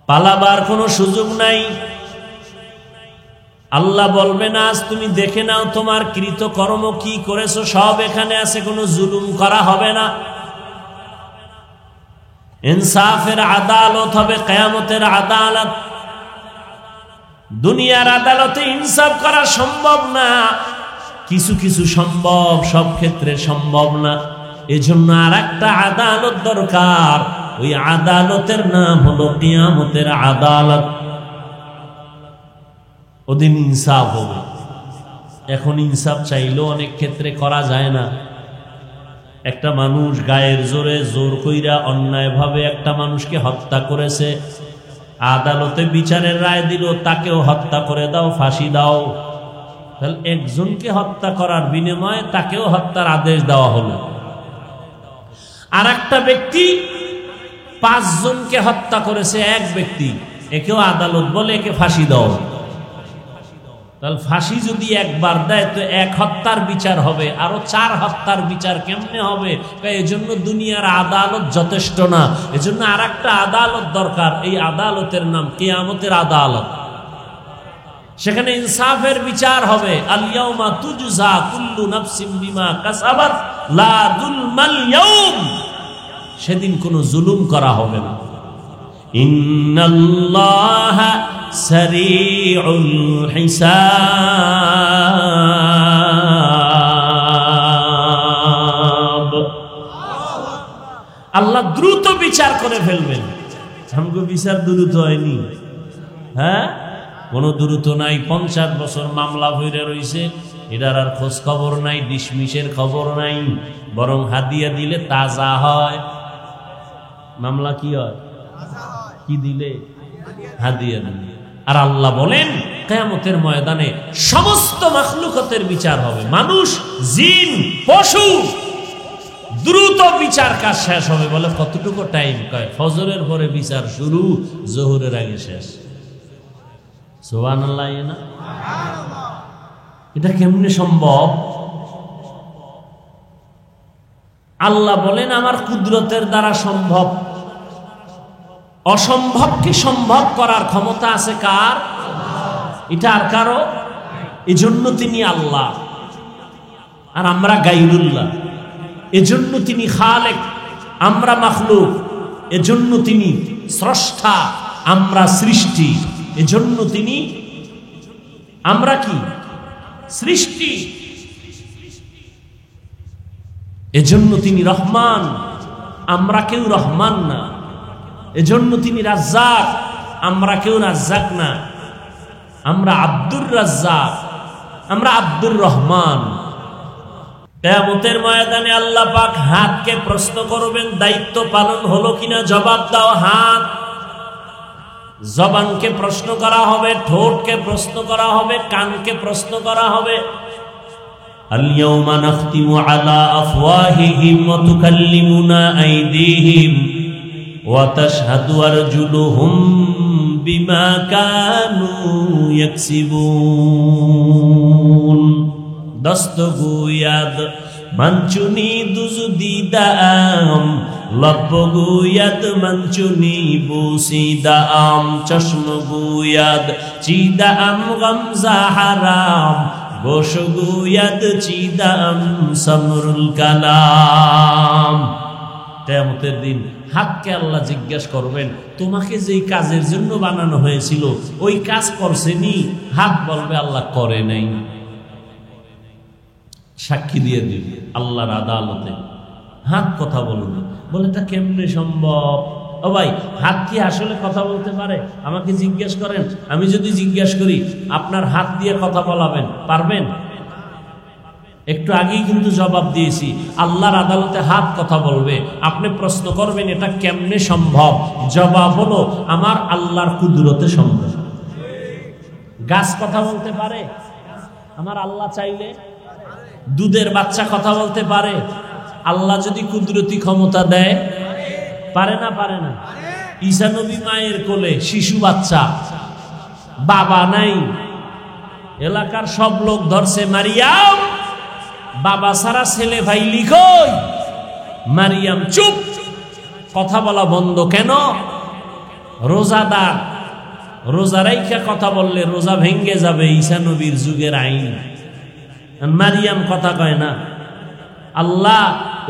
Speaker 1: পালাবার কোনো সুযোগ নাই। আল্লাহ বলবেন, আজ তুমি দেখে নাও তোমার কৃতকর্ম কি করেছো, সব এখানে আছে, কোনো জুলুম করা হবে না। ইনসাফের আদালত হবে, কিয়ামতের আদালত। দুনিয়ার আদালতে ইনসাফ করা সম্ভব না, কিছু কিছু সম্ভব, সব ক্ষেত্রে সম্ভব না। এজন্য আর একটা আদালত দরকার। ওই আদালতের নাম হলো কিয়ামতের আদালত। ওদিন ইনসাফ হবে। এখন ইনসাফ চাইলেও অনেক ক্ষেত্রে করা যায় না। একটা মানুষ গায়ের জোরে জোর কইরা অন্যায়ভাবে একটা মানুষকে হত্যা করেছে, আদালতে বিচারের রায় দিল তাকেও হত্যা করে দাও, ফাঁসি দাও। তাহলে একজনকে হত্যা করার বিনিময়ে তাকেও হত্যার আদেশ দেওয়া হলো। আর একটা ব্যক্তি 5 জনকে হত্যা করেছে, এক ব্যক্তি, একেও আদালত বলে একে ফাঁসি দাও। তাহলে ফাঁসি যদি একবার দেয় তো 1 হত্যার বিচার হবে, আরো 4 হত্যার বিচার কেমনে হবে? এজন্য দুনিয়ার আদালত যথেষ্ট না, এজন্য আর একটা আদালত দরকার। এই আদালতের নাম কিয়ামতের আদালত। সেখানে ইনসাফের বিচার হবে। আল ইয়াউমা তুজজা কুল্লু নাফসিন বিমা কাসাবাত লা যুলমাল ইয়াউম। সেদিন কোনো জুলুম করা হবে না। ইন্নাল্লাহা সারিউল হিসাব। আল্লাহ দ্রুত বিচার করে ফেলবেন। আমগো বিচার দ্রুত হয়নি, হ্যাঁ, কোনো দ্রুত নাই। 50 বছর মামলা ভইরা রইছে, এটার আর খোঁজ খবর নাই, ডিসমিসের খবর নাই। বরং হাদিয়া দিলে তাজা হয়। মামলা কি হয়? কি দিলে? হাদিয়া দিলে। আর আল্লাহ বলেন কিয়ামতের ময়দানে সমস্ত মাখলুকাতের বিচার হবে, মানুষ, জিন, পশু। দ্রুত বিচার কাজ শেষ হবে। বলে কতটুকু টাইম? কয় ফজরের পরে বিচার শুরু, জোহরের আগে শেষ। সুবহানাল্লাহ। না, এটা কেমনে সম্ভব? আল্লাহ বলেন আমার কুদরতের দ্বারা সম্ভব। অসম্ভবকে সম্ভব করার ক্ষমতা আছে কার? এটা আর কারো। এজন্য তিনি আল্লাহ আর আমরা গায়রুল্লাহ। এজন্য তিনি খালেক, আমরা মাখলুক। এজন্য তিনি স্রষ্টা, আমরা সৃষ্টি। এজন্য তিনি, আমরা কি? সৃষ্টি। এজন্য তিনি রহমান, আমরা কেউ রহমান না। এজন্য তিনি রাজ্জাক, আমরা কেউ রাজ্জাক না। আমরা আব্দুর রাজ্জাক, আমরা আব্দুর রহমান। কিয়ামতের ময়দানে আল্লাহ পাক হাতকে প্রশ্ন করবেন, দায়িত্ব পালন হলো কিনা জবাব দাও। হাত, জবানকে প্রশ্ন করা হবে, ঠোঁটকে প্রশ্ন করা হবে, কানকে প্রশ্ন করা হবে। আল ইয়াউমা নাখতিমু আলা আফওয়াহিহিম ওয়া তুকাল্লিমুনা আইদিহিম ওয়া তাশহাদু আরজুলুহুম বিমা কানু ইয়াকসিবুন। দস্তগুয়াদ মানচুনি দুজুদিদাম, লব্বগুয়াদ মানচুনি বুসিদাম, চশমগুয়াদ চিদাম গামজা হারাম, গোশগুয়াদ চিদাম সামরুল কালাম। কিয়ামতের দিন হাতকে আল্লাহ জিজ্ঞাসা করবেন, তোমাকে যেই কাজের জন্য বানানো হয়েছিল ওই কাজ করছেনি? হাত বলবে আল্লাহ করে নাই। সাক্ষী দিয়ে দিবে আল্লাহর আদালতে। হাত কথা বলবে। বলে এটা কেমনে সম্ভব? ও ভাই, হাত কি আসলে কথা বলতে পারে? আমাকে জিজ্ঞেস করেন, আমি যদি জিজ্ঞেস করি আপনার হাত দিয়ে কথা বলাবেন, পারবেন? একটু আগেই কিন্তু জবাব দিয়েছি, আল্লাহর আদালতে হাত কথা বলবে। আপনি প্রশ্ন করবেন এটা কেমনে সম্ভব? জবাব হলো আমার আল্লাহর কুদরতে সম্ভব। গাছ কথা বলতে পারে? আমার আল্লাহ চাইলে। দুধের বাচ্চা কথা বলতে পারে? আল্লাহ যদি কুদরতি ক্ষমতা দেয়। পারে না? পারে না? ঈসা নবী মায়ের কোলে শিশু বাচ্চা, বাবা নাই, এলাকার সব লোক ধরছে মারিয়াম, বাবা সারা ছেলে ভাই লিখই। মারিয়াম চুপ, কথা বলা বন্ধ। কেন? রোজাদার, রোজা রাইখা কথা বললে রোজা ভেঙ্গে যাবে, ঈসা নবীর যুগের আইন। মারিয়াম কথা কয় না। আল্লাহ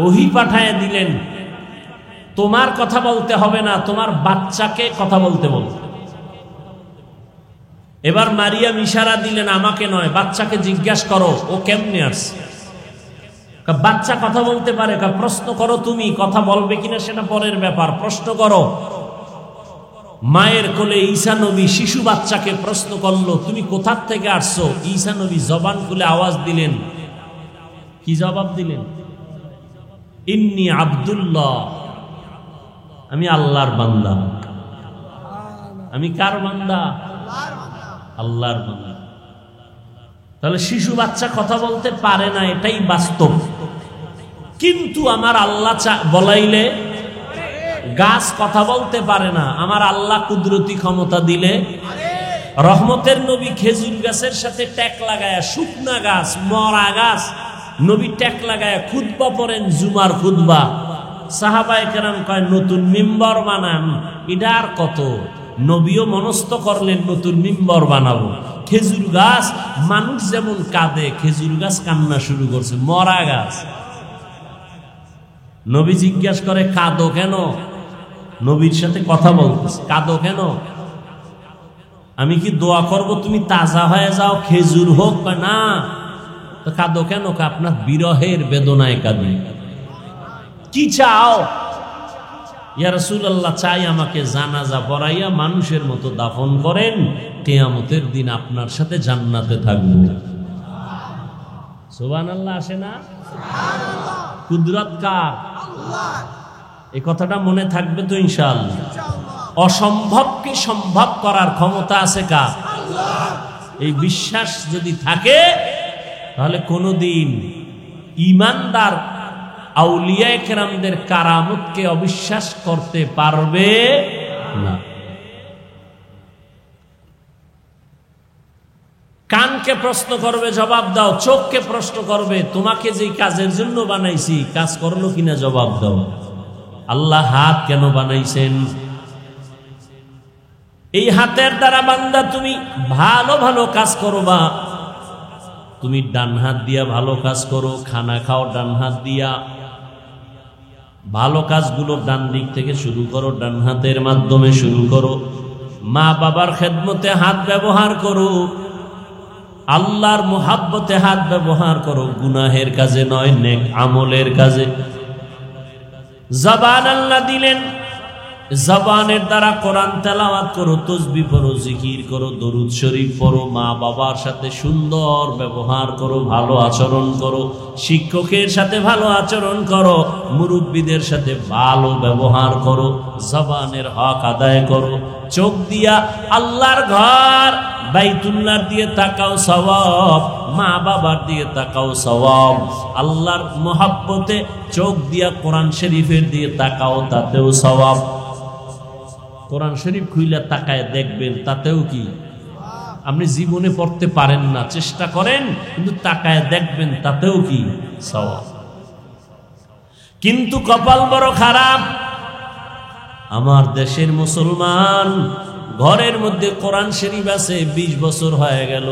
Speaker 1: ওহী পাঠায় দিলেন, তোমার কথা বলতে হবে না, তোমার বাচ্চাকে কথা বলতে বল। এবার মারিয়াম ইশারা দিলেন, আমাকে নয়, বাচ্চাকে জিজ্ঞাসা করো ও কেমনে আসছে। বাচ্চা কথা বলতে পারে? প্রশ্ন করো, তুমি কথা বলবে কিনা সেটা পরের ব্যাপার, প্রশ্ন করো। মায়ের কোলে ঈসা নবী শিশু বাচ্চাকে প্রশ্ন করলো, তুমি কোথা থেকে আসছো? ঈসা নবী জবান খুলে আওয়াজ দিলেন। কি জবাব দিলেন? ইন্নী আব্দুল্লাহ, আমি আল্লাহর বান্দা। আমি কার বান্দা? আল্লাহর বান্দা। তাহলে শিশু বাচ্চা কথা বলতে পারে না, এটাই বাস্তব। কিন্তু আমার আল্লাহ বলাইলে গাছ কথা বলতে পারে না, আমার আল্লাহ কুদরতি ক্ষমতা দিলে। রহমতের নবী খেজুর গাছের সাথে ট্যাক লাগায়া, শুকনা গাছ, মরা গাছ, নবী ট্যাক লাগায়া খুতবা পড়েন, জুমার খুতবা। সাহাবায়ে কেরাম কয় নতুন মিম্বর বানান। এটা আর কত, নবীও মনস্থ করলেন নতুন মিম্বর বানাবো। খেজুর গাছ, মানুষ যেমন কাঁদে, খেজুর গাছ কান্না শুরু করছে, মরা গাছ। নবী জিজ্ঞাসা করে কাঁদো কেন? নবীর সাথে কথা বলতেছে, কাঁদো কেন? আমি কি দোয়া করব তুমি তাজা হয়ে যাও, খেজুর হোক? না। তো কাঁদো কেন? আপনার বিরহের বেদনায় কাঁদি। কি চাও? ইয়া রাসূলুল্লাহ, চাই আমাকে জানাজা পড়াইয়া মানুষের মতো দাফন করেন, কিয়ামতের দিন আপনার সাথে জান্নাতে থাকবো। সুবহানাল্লাহ আসে না? কুদরত কার? এই কথাটা মনে থাকবে তো ইনশাআল্লাহ। অসম্ভবকে সম্ভব করার ক্ষমতা আছে কার? এই বিশ্বাস যদি থাকে তাহলে কোনদিন ঈমানদার আউলিয়ায়ে কেরামদের কারামতকে অবিশ্বাস করতে পারবে না। কানকে প্রশ্ন করবে, জবাব দাও। চোখকে প্রশ্ন করবে, তোমাকে যেই কাজের জন্য বানাইছি কাজ করলো কিনা, জবাব দাও। আল্লাহ হাত কেন বানাইছেন? এই হাতের দ্বারা বান্দা তুমি ভালো ভালো কাজ করবা। তুমি ডান হাত দিয়া ভালো কাজ করো, খানা খাও ডান হাত দিয়া। ভালো কাজগুলো ডান দিক থেকে শুরু করো, ডান হাতের মাধ্যমে শুরু করো। মা বাবার খেদমতে হাত ব্যবহার করো, আল্লাহর মুহাব্বতে হাত ব্যবহার করো, গুনাহের কাজে নয়, নেক আমলের কাজে। জবান আল্লাহ দিলেন, জবানের দ্বারা কোরআন তেলাওয়াত করো, তাসবিহ পড়ো, জিকির করো, দরুদ শরীফ পড়ো, মা বাবার সাথে সুন্দর ব্যবহার করো, ভালো আচরণ করো, শিক্ষকের সাথে ভালো আচরণ করো, মুরব্বীদের সাথে ভালো ব্যবহার করো, জবানের হক আদায় করো। চোখ দিয়া আল্লাহর ঘর বাইতুল্লাহর দিয়ে তাকাও, সওয়াব। মা বাবার দিয়ে তাকাও, সওয়াব। আল্লাহর মুহাব্বতে চোখ দিয়া কোরআন শরীফের দিয়ে তাকাও, তাতেও সওয়াব। কোরআন শরীফ খুইলা তাকায় দেখবেন, তাতেও কি? আপনি জীবনে পড়তে পারেন না, চেষ্টা করেন, কিন্তু তাকায় দেখবেন, তাতেও কি? সওয়াব। কিন্তু কপাল বড় খারাপ। আমার দেশের মুসলমান ঘরের মধ্যে কোরআন শরীফ আছে, 20 বছর হয়ে গেল,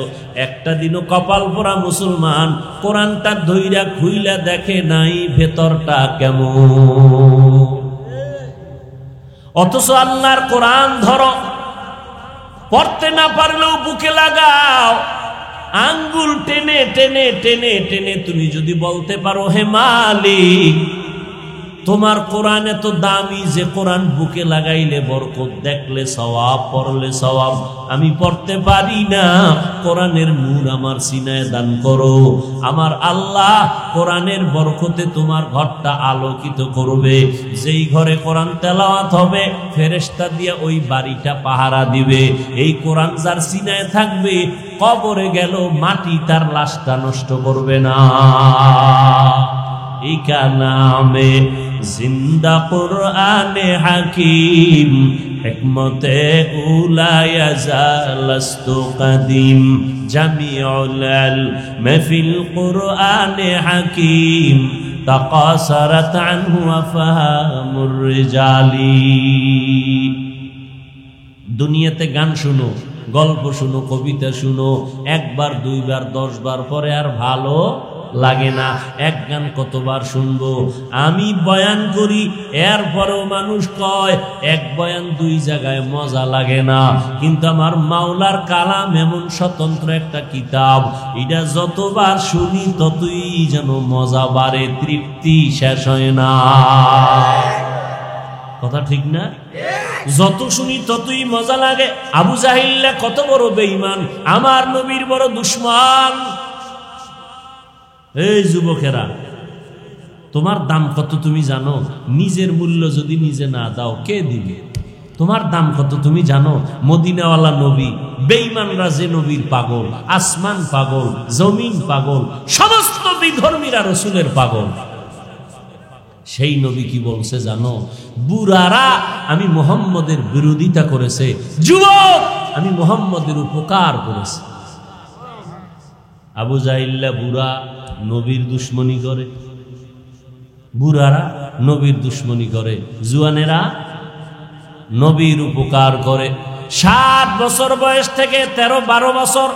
Speaker 1: একটা দিনও কপাল পরা মুসলমান কোরআনটা ধইরা খুইলা দেখে নাই ভেতরটা কেমন। অথচ আল্লাহর কোরআন ধরো, পড়তে না পারলেও বুকে লাগাও, আঙ্গুল টেনে টেনে টেনে টেনে তুমি যদি বলতে পারো, হে মালিক, তোমার কোরআন এত দামি যে কোরআন বুকে লাগাইলে বরকত, দেখলে সওয়াব, পড়লে সওয়াব। আমি পড়তে পারি না, কোরআনের নূর আমার সিনায় দান করো। আমার আল্লাহ কোরআনের বরকতে তোমার ঘরটা আলোকিত করবে। যেই ঘরে কোরআন তেলাওয়াত হবে, ফেরেশতা দিয়ে ওই বাড়িটা পাহারা দিবে। এই কোরআন যার সিনায় থাকবে, কবরে গেল মাটি তার লাশটা নষ্ট করবে না। ইকা নামে জিন্দা কুরআনে হাকিম, হিকমতে উলায়া জালাস্তু কাদিম, জামিউল ইলম ফিল কুরআনে হাকিম, তাকাসারাত আনহু আফহামুর রিজালি। দুনিয়াতে গান শুনো, গল্প শুনো, কবিতা শুনো, একবার, দুইবার, 10 বার পরে আর ভালো লাগে না। এক গান কতবার শুনবো? আমি বয়ান করি, এরপরেও মানুষ কয় এক বয়ান 2 জায়গায় মজা লাগে না। কিন্তু আমার মাওলার কালাম এমন স্বতন্ত্র একটা কিতাব, এটা যতবার শুনি ততই যেন মজা বাড়ে, তৃপ্তি শেষ হয় না। কথা ঠিক না? যত শুনি ততই মজা লাগে। আবু জাহিল্লা কত বড় বেঈমান, আমার নবীর বড় দুশমন। এই যুবকেরা, তোমার দাম কত তুমি জানো? নিজের মূল্য যদি নিজে না দাও, কে দিবে? তোমার দাম কত তুমি জানো? মদিনাওয়ালা নবী, বেঈমানরা যে নবীর পাগল, আসমান পাগল, জমিন পাগল, সমস্ত বিধর্মীরা রসুলের পাগল। সেই নবী কি বলছে জানো? বুড়ারা আমি মুহাম্মদের বিরোধিতা করেছে, যুবক আমি মুহাম্মদের উপকার করেছি। আবু জাহিল্লা বুড়া নবীর দুশ্মনী করে, বুড়ারা নবীর দুশ্মনী করে, জুয়ানেরা নবীর উপকার করে। 7 বছর বয়স থেকে 13-12 বছর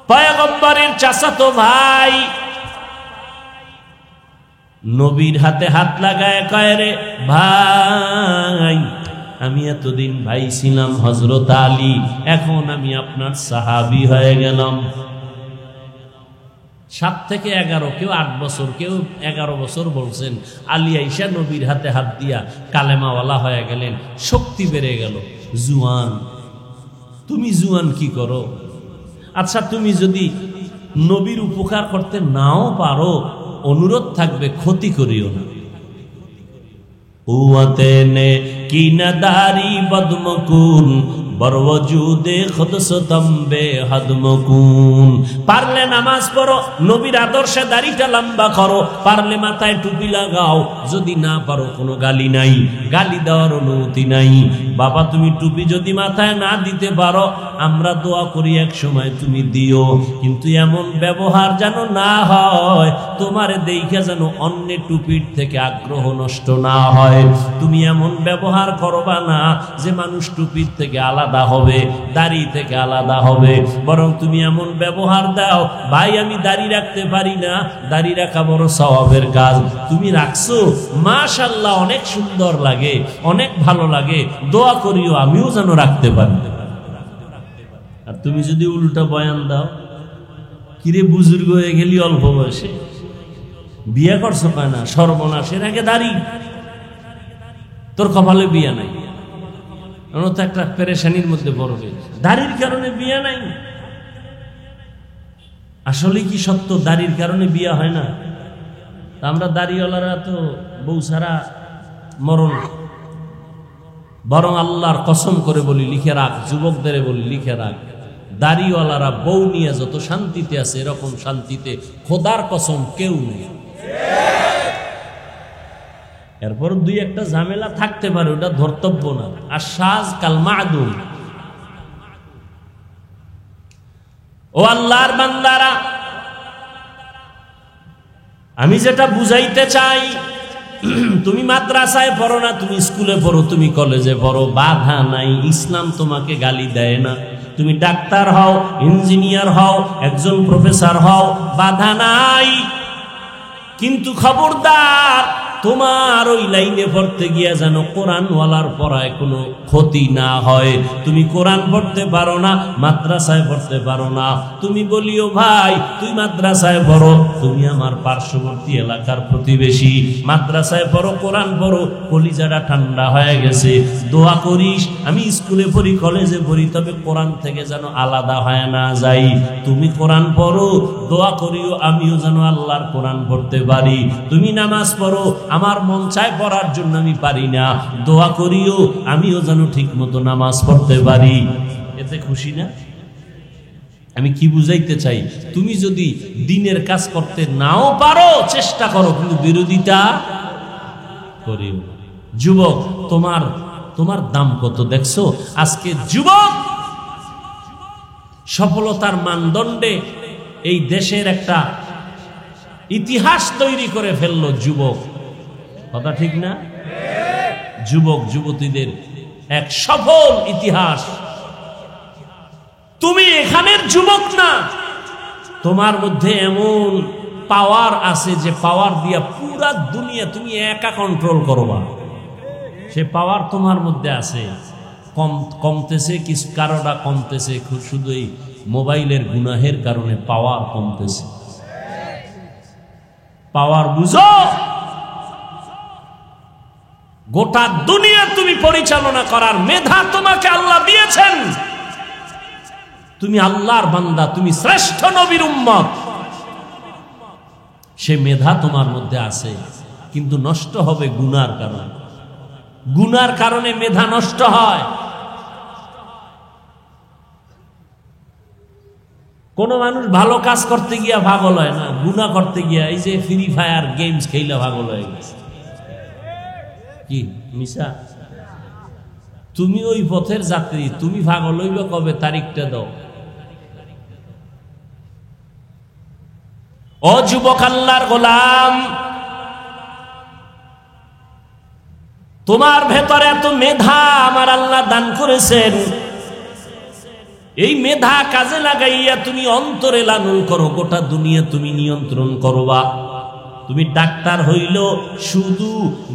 Speaker 1: পয়গম্বরের চাচাতো ভাই নবীর হাতে হাত লাগায় কয়, রে ভাই আমি এতদিন ভাই ছিলাম হযরত আলী, এখন আমি আপনার সাহাবী হয়ে গেলাম। 7 থেকে 11, কেউ 8 বছর, কেউ 11 বছর বলছেন। আলী আইসা নবীর হাতে হাত দিয়া কালেমাওয়ালা হয়ে গেলেন, শক্তি বেড়ে গেল। জুয়ান, তুমি জুয়ান কি করো? আচ্ছা তুমি যদি নবীর উপকার করতে নাও পারো, অনুরোধ থাকবে ক্ষতি করিও না। উয়াতে নে কি নাদারি বদমকুন বরওজুদে খুদসতম বেহদমকুন। পারলে নামাজ পড়ো, নবীর আদর্শে দাড়িটা লম্বা করো, পারলে মাথায় টুপি লাগাও, যদি না পারো কোনো গালি নাই, গালি দেওয়ার অনুমতি নাই। বাবা তুমি টুপি যদি মাথায় না দিতে পারো, আমরা দোয়া করি এক সময় তুমি দিও, কিন্তু এমন ব্যবহার যেন না হয় তোমারে দেখে যেন অন্য টুপির থেকে আগ্রহ নষ্ট না হয়। তুমি এমন ব্যবহার করবা না যে মানুষ টুপির থেকে আলাদা হবে, দাড়ি থেকে আলাদা হবে, বরং তুমি এমন ব্যবহার দাও, ভাই আমি দাড়ি রাখতে পারি না, দাড়ি রাখা বড় সওয়াবের কাজ, তুমি রাখছো, মাশাআল্লাহ অনেক সুন্দর লাগে, অনেক ভালো লাগে, দোয়া করিও আমিও যেন রাখতে পারি। আর তুমি যদি উল্টা বয়ান দাও, কিরে বুজুর্গ হয়ে গেলি অল্প বয়সে, বিয়ে করছো পায় না, সর্বনাশের আগে দাড়ি, তোর কপালে বিয়ে নাই, তো একটা পেরেশানির মধ্যে পড়বে, দাড়ির কারণে বিয়ে নাই। আসলে কি সত্য দাড়ির কারণে বিয়ে হয় না? আমরা দাড়িওয়ালারা তো বউ ছাড়া মরণ। বরং আল্লাহর কসম করে বলি, লিখে রাখ, যুবকদের বলি লিখে রাখ, দাড়িওয়ালারা বউ নিয়ে যত শান্তিতে আছে, এরকম শান্তিতে খোদার কসম কেউ নেই। এরপর 2-1টা ঝামেলা থাকতে পারে, ওটা ধর্তব্য না। আর সাজ কাল মাদুম। ও আল্লাহর বান্দারা, আমি যেটা বুঝাইতে চাই, তুমি মাদ্রাসায় পড়ো না, তুমি স্কুলে পড়ো, তুমি কলেজে পড়ো, বাধা নাই, ইসলাম তোমাকে গালি দেয় না। তুমি ডাক্তার হও, ইঞ্জিনিয়ার হও, একজন প্রফেসর হও, বাধা নাই। কিন্তু খবরদার তোমার ওই লাইনে পড়তে গিয়া যেন কোরআনওয়ালার পড়ায় কোনো ক্ষতি না হয়। তুমি কোরআন পড়তে পারো না, মাদ্রাসায় পড়তে পারো না, তুমি বলিও ভাই তুই মাদ্রাসায় পড়ো, তুমি আমার পার্শ্ববর্তী এলাকার প্রতিবেশী, মাদ্রাসায় পড়ো, কোরআন পড়ো, কলিজাটা ঠান্ডা হয়ে গেছে, দোয়া করিস আমি স্কুলে পড়ি, কলেজে পড়ি, তবে কোরআন থেকে যেন আলাদা হয় না যাই। তুমি কোরআন পড়ো, দোয়া করিও আমিও যেন আল্লাহর কোরআন পড়তে পারি। তুমি নামাজ পড়ো, আমার মন চায় পড়ার জন্য আমি পারি না, দোয়া করিও আমিও যেন ঠিক মতো নামাজ পড়তে পারি। এতে খুশি না? আমি কি বুঝাইতে চাই, তুমি যদি দ্বীনের কাজ করতে নাও পারো, চেষ্টা করো, কিন্তু বিরোধিতা করিও। যুবক তোমার দাম কত দেখছো? আজকে যুবক সফলতার মানদণ্ডে এই দেশের একটা ইতিহাস তৈরি করে ফেললো যুবক, কথা ঠিক না? যুবক যুবতীদের এক সফল ইতিহাস। তুমি এখানের যুবক না, তোমার মধ্যে এমন পাওয়ার আছে যে পাওয়ার দিয়া পুরা দুনিয়া তুমি একা কন্ট্রোল করবা, সে পাওয়ার তোমার মধ্যে আছে। কমতেছে কিছু, কারোটা কমতেছে শুধু এই মোবাইলের গুনাহের কারণে পাওয়ার কমতেছে। পাওয়ার বুঝো, গোটা দুনিয়া তুমি পরিচালনা করার মেধা তোমাকে আল্লাহ দিয়েছেন। তুমি আল্লাহর বান্দা, তুমি শ্রেষ্ঠ নবীর উম্মত, সে মেধা তোমার মধ্যে আছে, কিন্তু নষ্ট হবে গুনার কারণে। গুনার কারণে মেধা নষ্ট হয়। কোন মানুষ ভালো কাজ করতে গিয়া পাগল হয় না, গুনাহ করতে গিয়া এই যে ফ্রি ফায়ার গেমস খেলে পাগল হয়ে গেছে। কি মিশা? তুমি ওই পথের যাত্রী, তুমি পাগল হইবে কবে? তারিখটা দাও। ও যুবক আল্লাহর গোলাম, তোমার ভেতরে এত মেধা আমার আল্লাহ দান করেছেন, এই মেধা কাজে লাগাইয়া তুমি অন্তরে লালন করো, গোটা দুনিয়া তুমি নিয়ন্ত্রণ করবা। তুমি ডাক্তার হইল শুধু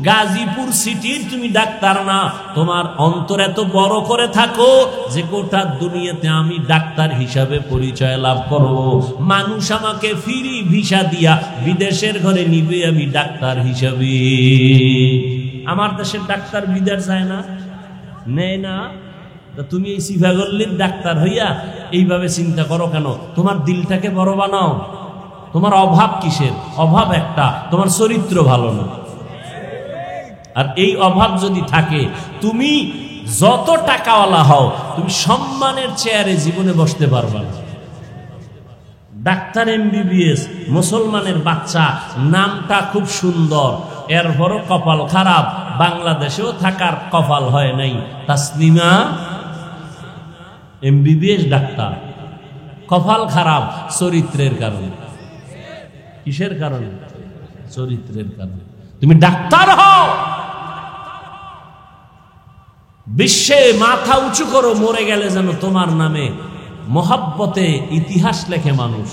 Speaker 1: গাজীপুর সিটির তুমি ডাক্তার না, তোমার অন্তর এত বড় করে থাকো যে গোটা দুনিয়াতে আমি ডাক্তার হিসাবে পরিচয় লাভ করব। মানুষ আমাকে ফ্রি ভিসা দিয়া বিদেশের ঘরে নিবে আমি ডাক্তার হিসাবে। আমার দেশের ডাক্তার বিদেশ যায় না, নেয় না। তুমি এই সিফাগল্লির ডাক্তার হইয়া এইভাবে চিন্তা করো কেন? তোমার দিলটাকে বড় বানাও। তোমার অভাব কিসের? অভাব একটা, তোমার চরিত্র ভালো না। আর এই অভাব যদি থাকে, তুমি যত টাকাওয়ালা হও, তুমি সম্মানের চেয়ারে জীবনে বসতে পারবা না। ডাক্তার MBBS, মুসলমানের বাচ্চা, নামটা খুব সুন্দর, এরপরও কপাল খারাপ। বাংলাদেশেও থাকার কপাল হয় নাই। তাসলিমা MBBS ডাক্তার, কপাল খারাপ চরিত্রের কারণে। কিসের কারণে? চরিত্রের কারণে। তুমি ডাক্তার হও, বিশ্বে মাথা উঁচু করো, মরে গেলে যেন তোমার নামে মহাব্বতে ইতিহাস লেখে মানুষ।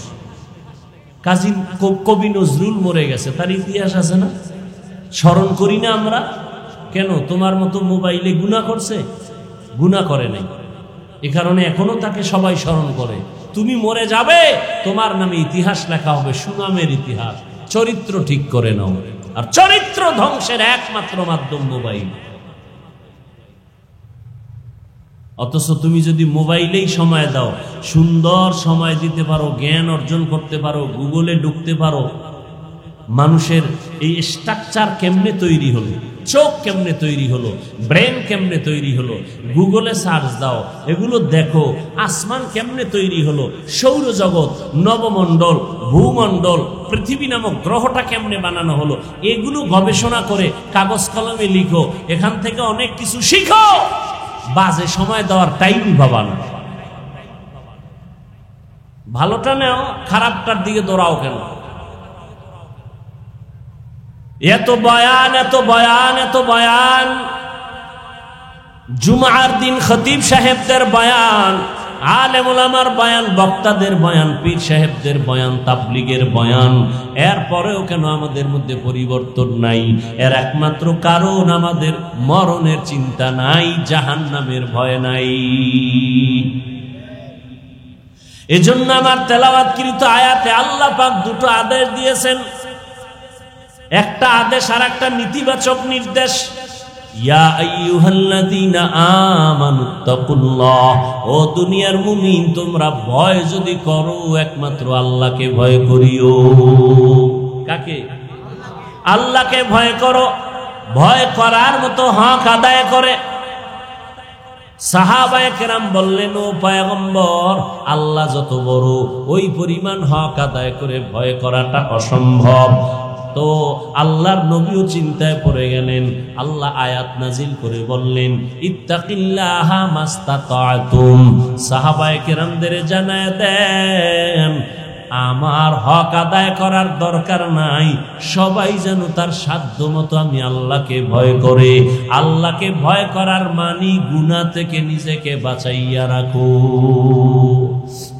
Speaker 1: কাজী কবি নজরুল মরে গেছে, তার ইতিহাস আছে না? স্মরণ করি না আমরা কেন? তোমার মতো মোবাইলে গুনাহ করছে? গুনাহ করে নাই, এ কারণে এখনো তাকে সবাই স্মরণ করে। তুমি মরে যাবে, তোমার নামে ইতিহাস লেখা হবে, সুনামের ইতিহাস। চরিত্র ঠিক করে নাও। আর চরিত্র ধ্বংসের একমাত্র মাধ্যম মোবাইল। অথচ তুমি যদি মোবাইলেই সময় দাও, সুন্দর সময় দিতে পারো, জ্ঞান অর্জন করতে পারো, গুগলে ঢুকতে পারো, মানুষের এই স্ট্রাকচার কেমনে তৈরি হলো, চোখ কেমনে তৈরি হলো, ব্রেন কেমনে তৈরি হলো, গুগলে সার্চ দাও, এগুলো দেখো। আসমান কেমনে তৈরি হলো, সৌরজগৎ, নবমণ্ডল, ভূমণ্ডল, পৃথিবী নামক গ্রহটা কেমনে বানানো হলো, এগুলো গবেষণা করে কাগজ কলমে লিখো। এখান থেকে অনেক কিছু শিখো। বাজে সময় দেওয়ার টাইমই পাবা না। ভালোটা নেও, খারাপটার দিকে দৌড়াও কেন? এত বয়ান, এত বয়ান, এত বয়ান, জুমার দিন খতিব সাহেবদের বয়ান, আলেম ওলামার বয়ান, বক্তাদের বয়ান, পীর সাহেবদের বয়ান, তাবলীগের বয়ান, এরপরেও কেন আমাদের মধ্যে পরিবর্তন নাই? এর একমাত্র কারণ আমাদের মরণের চিন্তা নাই, জাহান্নামের ভয় নাই। এজন্য আমার তেলাওয়াতকৃত আয়াতে আল্লাহ পাক দুটো আদেশ দিয়েছেন। একটা আদেশ আর একটা নীতিবাচক নির্দেশ। ইয়া আইয়ুহাল্লাযীনা আমানুত্তাকুল্লাহ, ও দুনিয়ার মুমিন, তোমরা ভয় যদি করো একমাত্র আল্লাহকে ভয় করিও। কাকে? আল্লাহকে ভয় করো। ভয় করার মতো হক আদায় করে। সাহাবায়ে কেরাম বললেন, ও পয়গম্বর, আল্লাহ যত বড়, ওই পরিমাণ হক আদায় করে ভয় করাটা অসম্ভব। তো আল্লাহর নবীও চিন্তায় পড়ে গেলেন। আল্লাহ আয়াত নাজিল করে বললেন, ইত্তাকিল্লাহা মাস্তাতাতুম। সাহাবায়ে কেরামদের জানায় দেন, আমার হক আদায় করার দরকার নাই, সবাই যেন তার সাধ্য মতো আমি আল্লাহকে ভয় করে। আল্লাহকে ভয় করার মানি গুনাহ থেকে নিজেকে বাঁচাইয়া রাখো।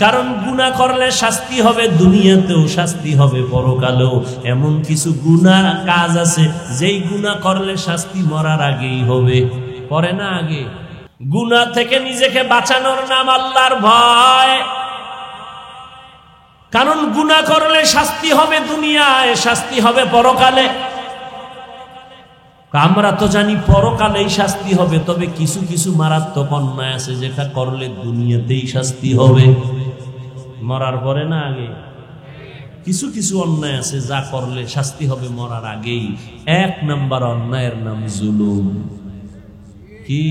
Speaker 1: কারণ গুনাহ করলে শাস্তি হবে দুনিয়াতেও, শাস্তি হবে পরকালেও। এমন কিছু গুনাহ কাজ আছে যেই গুনাহ করলে শাস্তি মরার আগেই হবে, পরে না আগে। গুনাহ থেকে নিজেকে বাঁচানোর নাম আল্লাহর ভয়। কারণ গুনাহ করলে শাস্তি হবে দুনিয়ায়, শাস্তি হবে পরকালে। আমরা তো জানি পরকালেই শাস্তি হবে, তবে কিছু কিছু মারাত্মক অন্যায় আছে যেটা করলে দুনিয়াতেই শাস্তি হবে, মরার পরে না আগে। কিছু কিছু অন্যায় আছে যা করলে শাস্তি হবে মরার আগেই। এক নাম্বার অন্যায়ের নাম জুলুম। কি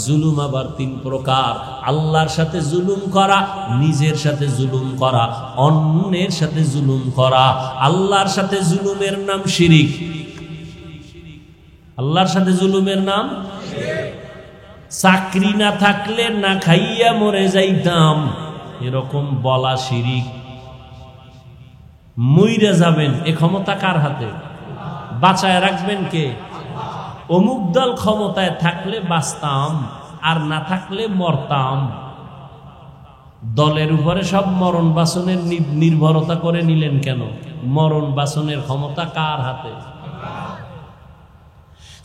Speaker 1: জুলুম আবার তিন প্রকার। আল্লাহর সাথে জুলুম করা, নিজের সাথে জুলুম করা, অন্যের সাথে জুলুম করা। আল্লাহর সাথে জুলুমের নাম শিরিক। আল্লাহর সাথে জুলুমের নাম চাকরি না থাকলে না খাইয়া মরে যাইতাম, এরকম বলা শিরিক। মইরা যাবেন এ ক্ষমতা কার হাতে? বাঁচায় রাখবেন কে? অমুক দল ক্ষমতায় থাকলে বাঁচতাম, আর না থাকলে মরতাম। দলের উপরে সব মরণ বাসনের নির্ভরতা করে নিলেন কেন? মরণ বাসনের ক্ষমতা কার হাতে?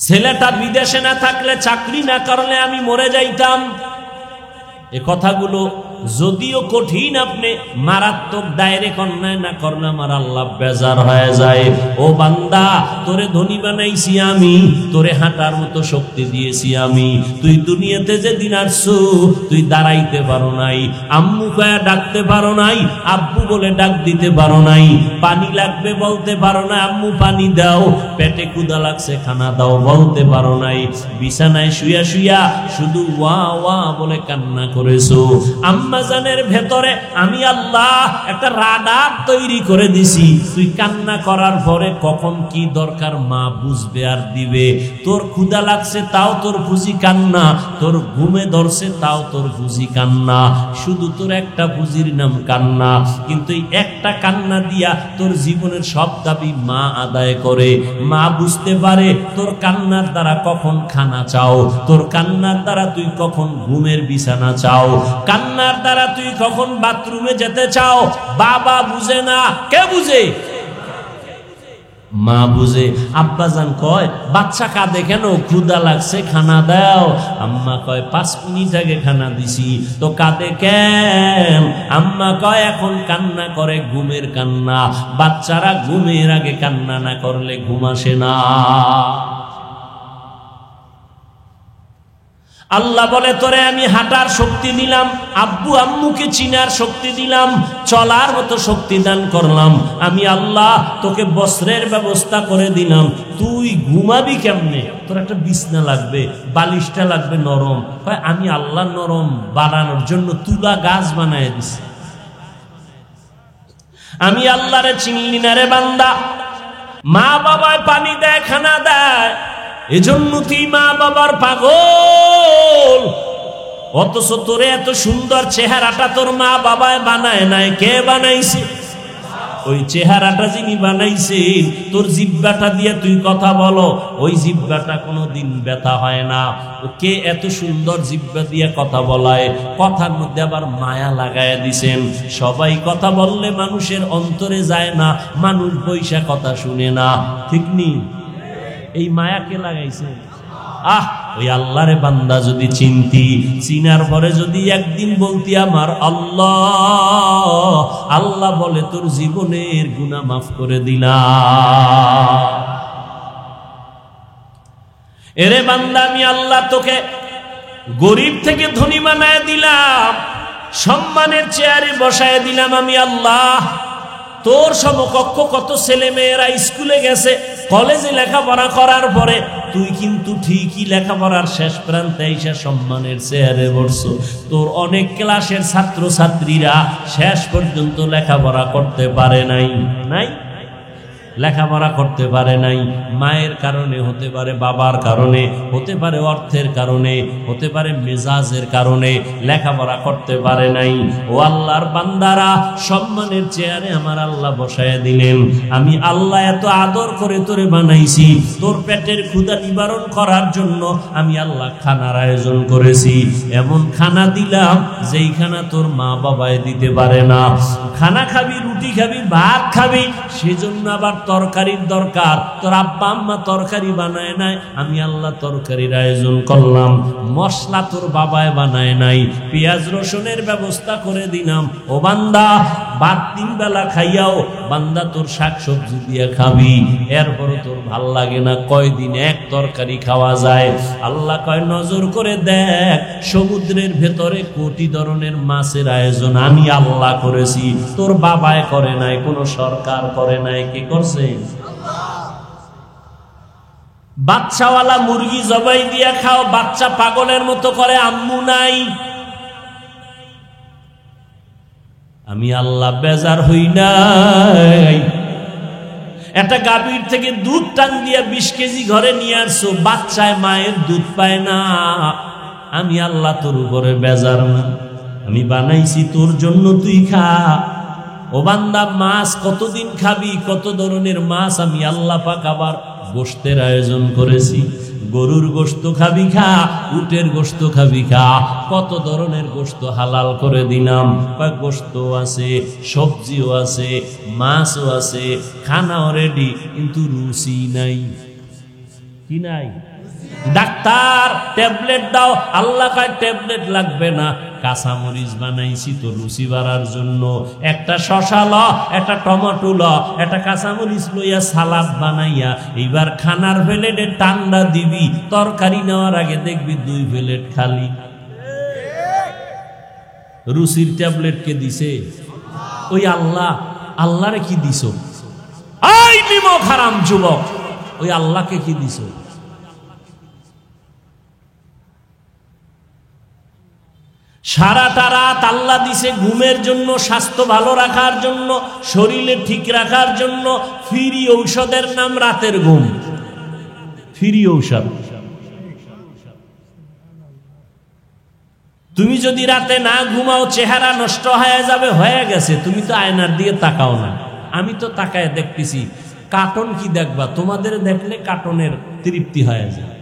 Speaker 1: ছেলেটা বিদেশে না থাকলে, চাকরি না করলে আমি মরে যাইতাম। এ কথাগুলো যদিও কঠিন, আপনি মারাত্মক ডাইরেক্ট অন্যায় না করলে আমার আল্লাহ বেজার হয়ে যায়। ও বান্দা, তোরে ধনী বানাইছি আমি, তোরে হাঁটার মতো শক্তি দিয়েছি আমি। তুই দুনিয়াতে যেদিন আসছো তুই দাঁড়াইতে পারো নাই, আম্মু কয়া ডাকতে পারো নাই, আব্বু বলে ডাক দিতে পারো নাই, পানি লাগবে বলতে পারো না আম্মু পানি দাও, পেটে ক্ষুধা লাগছে খানা দাও বলতে পারো নাই, বিছানায় শুয়া শুয়া শুধু ওয়া ওয়া বলে কান্না করেছো। আম্মাজানের ভেতরে আমি আল্লাহ একটা রাডার তৈরি করে দিছি, তুই কান্না করার পরে কখন কি দরকার মা বুঝবে আর দিবে। তোর ক্ষুধা লাগছে তাও তোর ফুজি কান্না, তোর ঘুমে ধরছে তাও তোর ফুজি কান্না, শুধু তোর একটা ফুজির নাম কান্না। কিন্তু এই একটা কান্না দিয়া তোর জীবনের সব দাবি মা আদায় করে। মা বুঝতে পারে তোর কান্নার দ্বারা কখন খানা চাও, তোর কান্নার দ্বারা তুই কখন ঘুমের বিছানা চাও, কান্নার দ্বারা তুই কখন বাথরুমে যেতে চাও। বাবা বুঝে না, কে বুঝে? মা বুঝে। আব্বাজান কয় বাচ্চা কাঁদে কেন? ক্ষুধা লাগছে খানা দাও। আম্মা কয় 5 মিনিট আগে খানা দিছি। তো কাঁদে কেন? আম্মা কয় এখন কান্না করে ঘুমের কান্না। বাচ্চারা ঘুমের আগে কান্না না করলে ঘুম আসে না। আল্লাহ বলে তোরে আমি হাঁটার শক্তি দিলাম, আব্বু আম্মুকে চিনার শক্তি দিলাম, চলার মতো শক্তি দান করলাম। আমি আল্লাহ তোকে বস্ত্রের ব্যবস্থা করে দিলাম, তুই ঘুমাবি কেমনে? তোর একটা বিছনা লাগবে, বালিশটা লাগবে নরম। আমি আল্লাহ নরম বানানোর জন্য তুলা গাছ বানায় দিছি। আমি আল্লাহরে চিনলি না রে বান্দা। মা বাবায় পানি দেয়, খানা দেয়, এজন্য তুই মা বাবার পাগল। অথচ তোরে এত সুন্দর চেহারাটা তোর মা বাবায় বানায় নাই, কে বানাইছে? ওই চেহারাটা যিনি বানাইছে, তোর জিহ্বাটা দিয়ে তুই কথা বলো, ওই জিহ্বাটা কোনোদিন ব্যথা হয় না। কে এত সুন্দর জিহ্বা দিয়ে কথা বলায়? কথার মধ্যে আবার মায়া লাগায় দিছেন। সবাই কথা বললে মানুষের অন্তরে যায় না, মানুষ বৈশা কথা শুনে না, ঠিক নি? এই মায়া কে লাগাইছে? ওই আল্লাহরে বান্দা যদি চিনতি, চিনার পরে যদি একদিন বলতি আমার আল্লাহ, আল্লাহ বলে তোর জীবনের গুনাহ মাফ করে দিলাম। এরে বান্দা, আমি আল্লাহ তোকে গরিব থেকে ধনী বানায় দিলাম, সম্মানের চেয়ারে বসায় দিলাম। আমি আল্লাহ তোর সমকক্ষ কত ছেলে মেয়েরা স্কুলে গেছে, কলেজে লেখাপড়া করার পরে তুই কিন্তু ঠিকই লেখাপড়ার শেষ প্রান্তে এসে সম্মানের চেয়ারে বসছো। তোর অনেক ক্লাসের ছাত্র ছাত্রীরা শেষ পর্যন্ত লেখাপড়া করতে পারে নাই, লেখাপড়া করতে পারে নাই। মায়ের কারণে হতে পারে, বাবার কারণে হতে পারে, অর্থের কারণে হতে পারে, মেজাজের কারণে লেখাপড়া করতে পারে নাই। ও আল্লাহর বান্দারা, সম্মানের চেয়ারে আমার আল্লাহ বসায় দিলেন। আমি আল্লাহ এত আদর করে তোরে বানাইছি, তোর পেটের ক্ষুধা নিবারণ করার জন্য আমি আল্লাহ খানার আয়োজন করেছি। এমন খানা দিলাম যেই খানা তোর মা বাবায় দিতে পারে না। খানা খাবি, রুটি খাবি, ভাত খাবি, সেজন্য আবার তরকারির দরকার। তোর আব্বা আম্মা তরকারি বানায় নাই, আমি আল্লাহ তরকারির আয়োজন করলাম। মশলা তোর বাবায় বানায় নাই, পেঁয়াজ রসুনের ব্যবস্থা করে দিলাম। ও বান্দা, ভাত 3 বেলা খাইয়াও বান্দা তোর শাক সবজি দিয়ে খাবি, এরপরও তোর ভাল লাগে না। কয়দিন এক তরকারি খাওয়া যায়? আল্লাহ কয় নজর করে দেখ, সমুদ্রের ভেতরে কোটি ধরনের মাছের আয়োজন আমি আল্লাহ করেছি, তোর বাবায় করে নাই, কোন সরকার করে নাই। কে করছে? বাচ্চাওয়ালা মুরগি জবাই দিয়া খাও, বাচ্চা পাগলের মতো করে আম্মু নাই। আমি আল্লাহ বেজার হই নাই। একটা গাভীর থেকে দুধ টান দিয়া 20 কেজি ঘরে নিয়ে আসছো, বাচ্চায় মায়ের দুধ পায় না। আমি আল্লাহ তোর উপরে বেজার না, আমি বানাইছি তোর জন্য, তুই খা। ও বান্দা, মাছ কতদিন খাবি, কত ধরনের মাছ আমি আল্লাহ পাক আবার গোশতের আয়োজন করেছি। গরুর গোশত খাবি খা, উটের গোশত খাবি খা, কত ধরনের গোশত হালাল করে দিলাম। গোশত আছে, সবজিও আছে, মাছও আছে, খানাও রেডি, কিন্তু রুচি নাই। কি নাই? ডাক্তার ট্যাবলেট দাও, আল্লাহ কয় ট্যাবলেট লাগবে না, কাঁচামরিচ বানাইছি তো রুচি বাড়ার জন্য। একটা শশা ল, একটা টমেটো ল, একটা কাঁচামরিচ লইয়া সালাদ বানাইয়া এইবার খানার প্লেটে ঠান্ডা দিবি, তরকারি নেওয়ার আগে দেখবি 2 প্লেট খালি। রুচির ট্যাবলেট কে দিছে? ওই আল্লাহ। আল্লাহরে কি দিছ? এই নিমক হারাম যুবক, ওই আল্লাহকে কি দিছ? সারাটা রাত আল্লাহ দিছে ঘুমের জন্য, স্বাস্থ্য ভালো রাখার জন্য, শরীরে ঠিক রাখার জন্য। ফ্রি ঔষধের নাম রাতের ঘুম, ফ্রি ঔষধ। তুমি যদি রাতে না ঘুমাও চেহারা নষ্ট হয়ে যাবে, হয়ে গেছে। তুমি তো আয়নার দিয়ে তাকাও না, আমি তো তাকায় দেখতেছি। কার্টুন কি দেখবা? তোমাদের দেখলে কার্টুনের তৃপ্তি হয়ে যায়।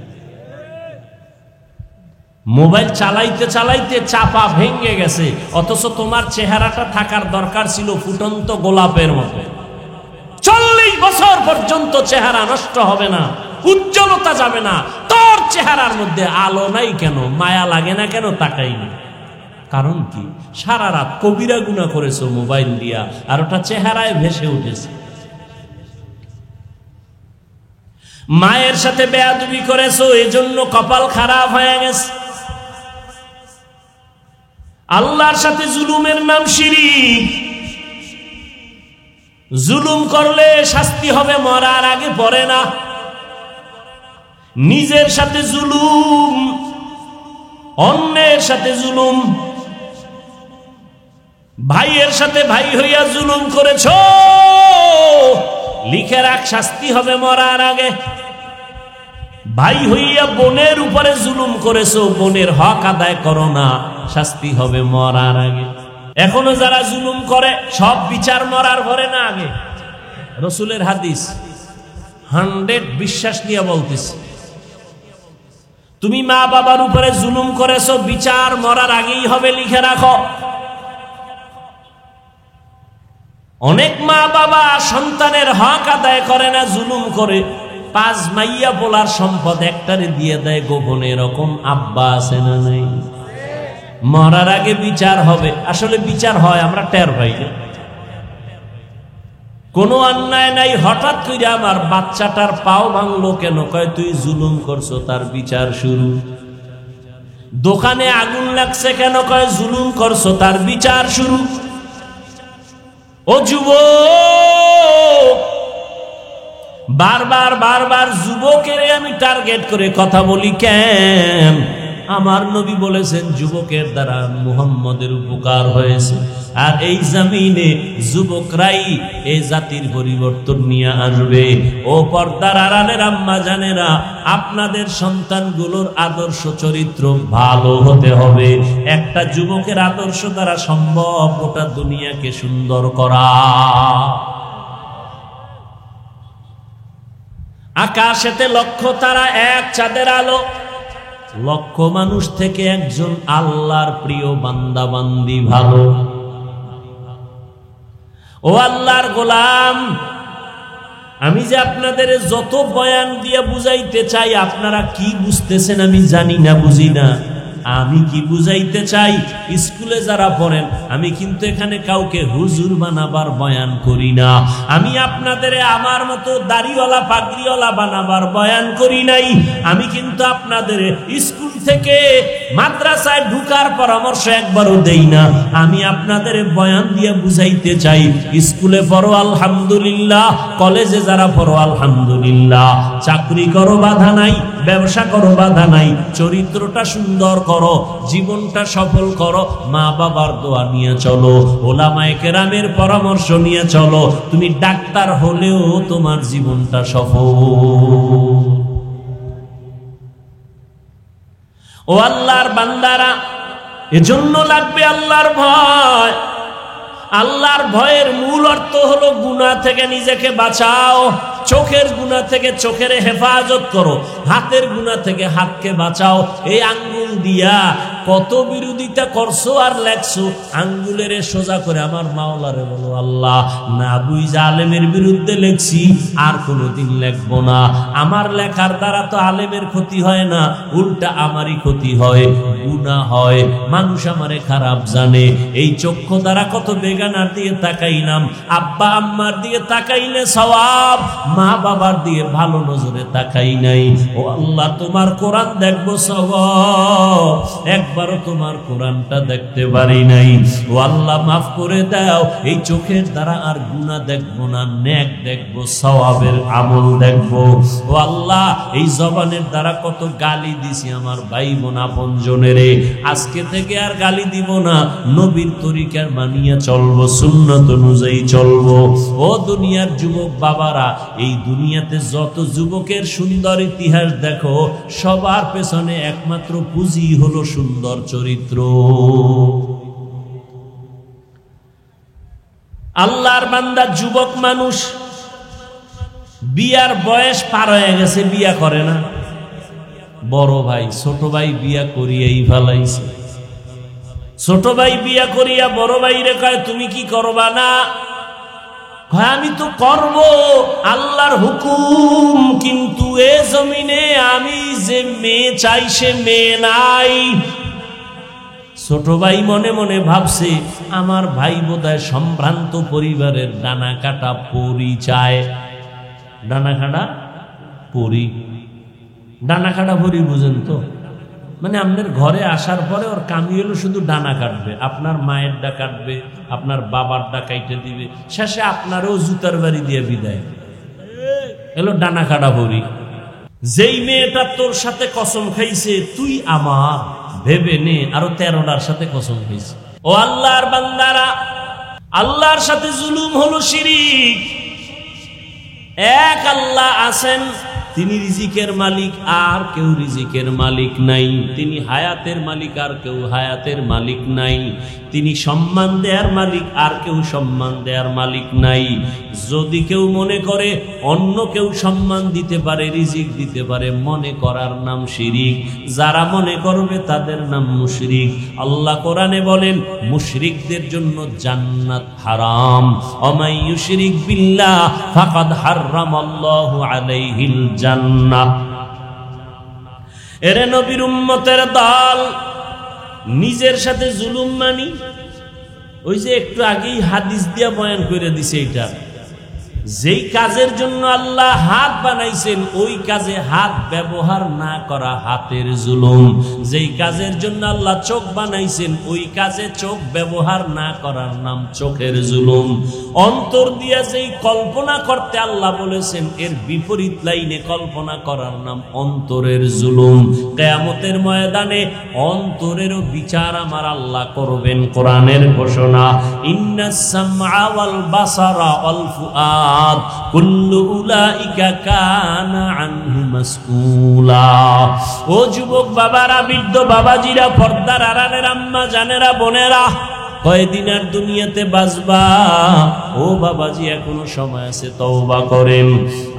Speaker 1: মোবাইল চালাইতে চালাইতে চাপা ভেঙে গেছে, অথচ তোমার চেহারাটা থাকার দরকার ছিল ফুটন্ত গোলাপের মতো। 40 বছর পর্যন্ত চেহারা নষ্ট হবে না, উজ্জ্বলতা যাবে না। তোর চেহারার মধ্যে আলো নাই কেন? মায়া লাগে না কেন? তাকাই না। কারণ কি? সারা রাত কবিরা গুনাহ করেছো মোবাইল দিয়া, আর ওটা চেহারায় ভেসে উঠেছে। মায়ের সাথে বেয়াদবি করেছো, এজন্য কপাল খারাপ হয়ে গেছে। আল্লাহর সাথে জুলুমের নাম শিরক। জুলুম করলে শাস্তি হবে মরার আগে, পড়ে না। নিজের সাথে জুলুম, অন্যের সাথে জুলুম, ভাইয়ের সাথে ভাই হইয়া জুলুম করেছো, লিখে রাখ শাস্তি হবে মরার আগে। ভাই হইয়া বোনের উপরে জুলুম করেছো, বোনের হক আদায় করো না, শাস্তি হবে মরার আগে। এখনো যারা জুলুম করে সব বিচার মরার পরে না আগে। রসুলের হাদিস 100 বিশ্বাস নিয়ে বলতেছি, তুমি মা বাবার উপরে জুলুম করেছো, বিচার মরার আগেই হবে, লিখে রাখো। অনেক মা বাবা সন্তানের হক আদায় করে না, জুলুম করে। 5 মাইয়া পোলার সম্পদ একটারে দিয়ে দেয় গোপনে, এরকম আব্বা আছে না নাই? মরার আগে বিচার হবে। আসলে বিচার হয়, আমরা টের পাই না। কোনো অন্যায় নাই, হঠাৎ করে আমার বাচ্চাটার পাও ভাঙলো কেন? কয় তুই জুলুম করছো, তার বিচার শুরু। দোকানে আগুন লাগছে কেন? কয় জুলুম করছো, তার বিচার শুরু। ও যুবক, বারবার বারবার যুবকের আমি টার্গেট করে কথা বলি কেন? আমার নবী বলেছেন যুবকের দ্বারা মুহাম্মদের উপকার হয়েছে, আর এই জমিনে যুবকরাই এই জাতির পরিবর্তন নিয়ে আসবে। ও পর্দার আড়ালের আম্মা জানেরা, আপনাদের সন্তানগুলোর আদর্শ চরিত্র ভালো হতে হবে। একটা যুবকের আদর্শ দ্বারা সম্ভব গোটা দুনিয়াকে সুন্দর করা। আকাশেতে লক্ষ তারা, এক চাঁদের আলো। লক্ষ মানুষ থেকে একজন আল্লাহর প্রিয় বান্দা বান্দি ভালো। ও আল্লাহর গোলাম, আমি যে আপনাদের যত বয়ান দিয়ে বুঝাইতে চাই, আপনারা কি বুঝতেছেন আমি জানি না, বুঝি না। আমি কি বুঝাইতে চাই, স্কুলে যারা পড়েন, আমি কিন্তু এখানে কাউকে হুজুর বানাবার বয়ান করি না। আমি আপনাদের আমার মতো দাড়িওয়ালা পাগড়িওয়ালা বানাবার বয়ান করি নাই। আমি কিন্তু আপনাদের স্কুল থেকে মাদ্রাসায় ঢুকার পরামর্শ একবারও দেই না। আমি আপনাদের বয়ান দিয়ে বুঝাইতে চাই, স্কুলে পড়ো আলহামদুলিল্লাহ, কলেজে যারা পড়ো আলহামদুলিল্লাহ, চাকরি করো বাধা নাই, ব্যবসা করো বাধা নাই, চরিত্রটা সুন্দর করো, জীবনটা সফল করো, মা বাবার দোয়া নিয়ে চলো, ওলামায়ে কেরামের পরামর্শ নিয়ে চলো। তুমি ডাক্তার হলেও তোমার জীবনটা সফল। ও আল্লাহর বান্দারা, এজন্য লাগবে আল্লাহর ভয়। আল্লাহর ভয়ের মূল অর্থ হলো গুনাহ থেকে নিজেকে বাঁচাও, চোখের গুনাহ থেকে চোখের হেফাজত করো, হাতের গুনাহ থেকে হাতকে বাঁচাও। এই আঙ্গুল দিয়া কত বিরোধিতা করছো আর লেখছো, আঙ্গুলের সোজা করে আমার মাওলারে বলো, আল্লাহ না বুঝা আলেমের বিরুদ্ধে লেখছি, আর কোনোদিন লেখবো না। আমার লেখার দ্বারা তো আলেমের ক্ষতি হয় না, উল্টা আমারই ক্ষতি হয়, গুনাহ হয়, মানুষ আমারে খারাপ জানে। এই চক্ষু দ্বারা কত বেগানার দিয়ে তাকাইলাম, আব্বা আম্মার দিয়ে তাকাইলে সওয়াব, মা বাবার দিয়ে ভালো নজরে তাকাই নাই। ও আল্লাহ, তোমার কোরআন দেখবো সওয়াব, একবারও তোমার কোরআনটা দেখতে পারি নাই। ও আল্লাহ, মাফ করে দাও। এই চোখের দ্বারা আর গুনাহ দেখবো না, নেক দেখবো, সওয়াবের আমল দেখবো। ও আল্লাহ, এই জবানের দ্বারা কত গালি দিছি আমার ভাই বোন আপনজনেরে, আজকে থেকে আর গালি দিব না, নবীর তরিকা মানিয়ে চলবো, সুন্নাত অনুযায়ী চলবো। ও দুনিয়ার যুবক বাবারা, এই দুনিয়াতে যত যুবকের সুন্দর ইতিহাস দেখো, সবার পেছনে একমাত্র পুঁজি হলো সুন্দর চরিত্র। আল্লাহর বান্দা যুবক মানুষ বিয়ার বয়স পার হয়ে গেছে, বিয়া করে না। বড় ভাই ছোট ভাই বিয়া করিয়াই ফেলাইছে। ছোট ভাই বিয়া করিয়া বড় ভাই রে কয়, তুমি কি করবা না? আমি তো করব, আল্লাহর হুকুম, কিন্তু এ জমিনে আমি যে মেয়ে চাই সে মেয়ে নাই। ছোট ভাই মনে মনে ভাবছে, আমার ভাই বোধহয় সম্ভ্রান্ত পরিবারের ডানা কাটা পরি চায়। ডানা কাটা পরি, ডানা কাটা পরি বুঝেন তো? মানে আপনার ঘরে আসার পরে ওর কামি হলো শুধু ডানা কাটবে, আপনার মায়ের ডা কাটবে, আপনার বাবার ডা কাইটে দিবে, শেষে আপনারও জুতার বাড়ি দিয়ে বিদায়। এলো ডানা কাটা পরি। যেই মেয়েটা তোর সাথে কসম খাইছে তুই আমার, ভেবে নে আরো 13টার সাথে কসম খাইছে। ও আল্লাহর বান্দারা, আল্লাহর সাথে জুলুম হলো শিরিক। এক আল্লাহ আছেন, তিনি রিজিকের মালিক, আর কেউ রিজিকের মালিক নাই। তিনি হায়াতের মালিক, আর কেউ হায়াতের মালিক নাই। তিনি সম্মান দেয়ার মালিক, আর কেউ সম্মান দেয়ার মালিক নাই। যদি কেউ মনে করে অন্য কেউ সম্মান দিতে পারে, রিজিক দিতে পারে, মনে করার নাম শিরিক। যারা মনে করবে তাদের নাম মুশরিক। আল্লাহ কোরআনে বলেন, মুশরিকদের জন্য জান্নাত হারাম। ওমাই ইউশরিক বিল্লাহ ফাকাদ হারামাল্লাহু আলাইহিল জান্নাহ। এরে নবীর উম্মতের দল, নিজের সাথে জুলুম মানি। ওই যে একটু আগেই হাদিস দিয়া বয়ান করে দিছে, এটা যেই কাজের জন্য আল্লাহ হাত বানাইছেন ওই কাজে হাত ব্যবহার না করা হাতের জুলুম। যেই কাজের জন্য আল্লাহ চোখ বানাইছেন ওই কাজে চোখ ব্যবহার না করার নাম চোখের জুলুম। অন্তর দিয়া যেই কল্পনা করতে আল্লাহ বলেছেন এর বিপরীত লাইনে কল্পনা করার নাম অন্তরের জুলুম। কিয়ামতের ময়দানে অন্তরেরও বিচার আমার আল্লাহ করবেন। কোরআনের ঘোষণা, ইন্নাস সামআ ওয়াল বাসারা ওয়াল ফুআদ কুল্লু উলাইকা কানা আনহু মাসউলা। ও যুবক বাবারা, বৃদ্ধ বাবাজিরা, পর্দার আড়ালের আম্মা জানেরা, বোনেরা, কয়দিন আর দুনিয়াতে বাঁচবা? ও বাবাজি, এখনো সময় আছে, তওবা করেন,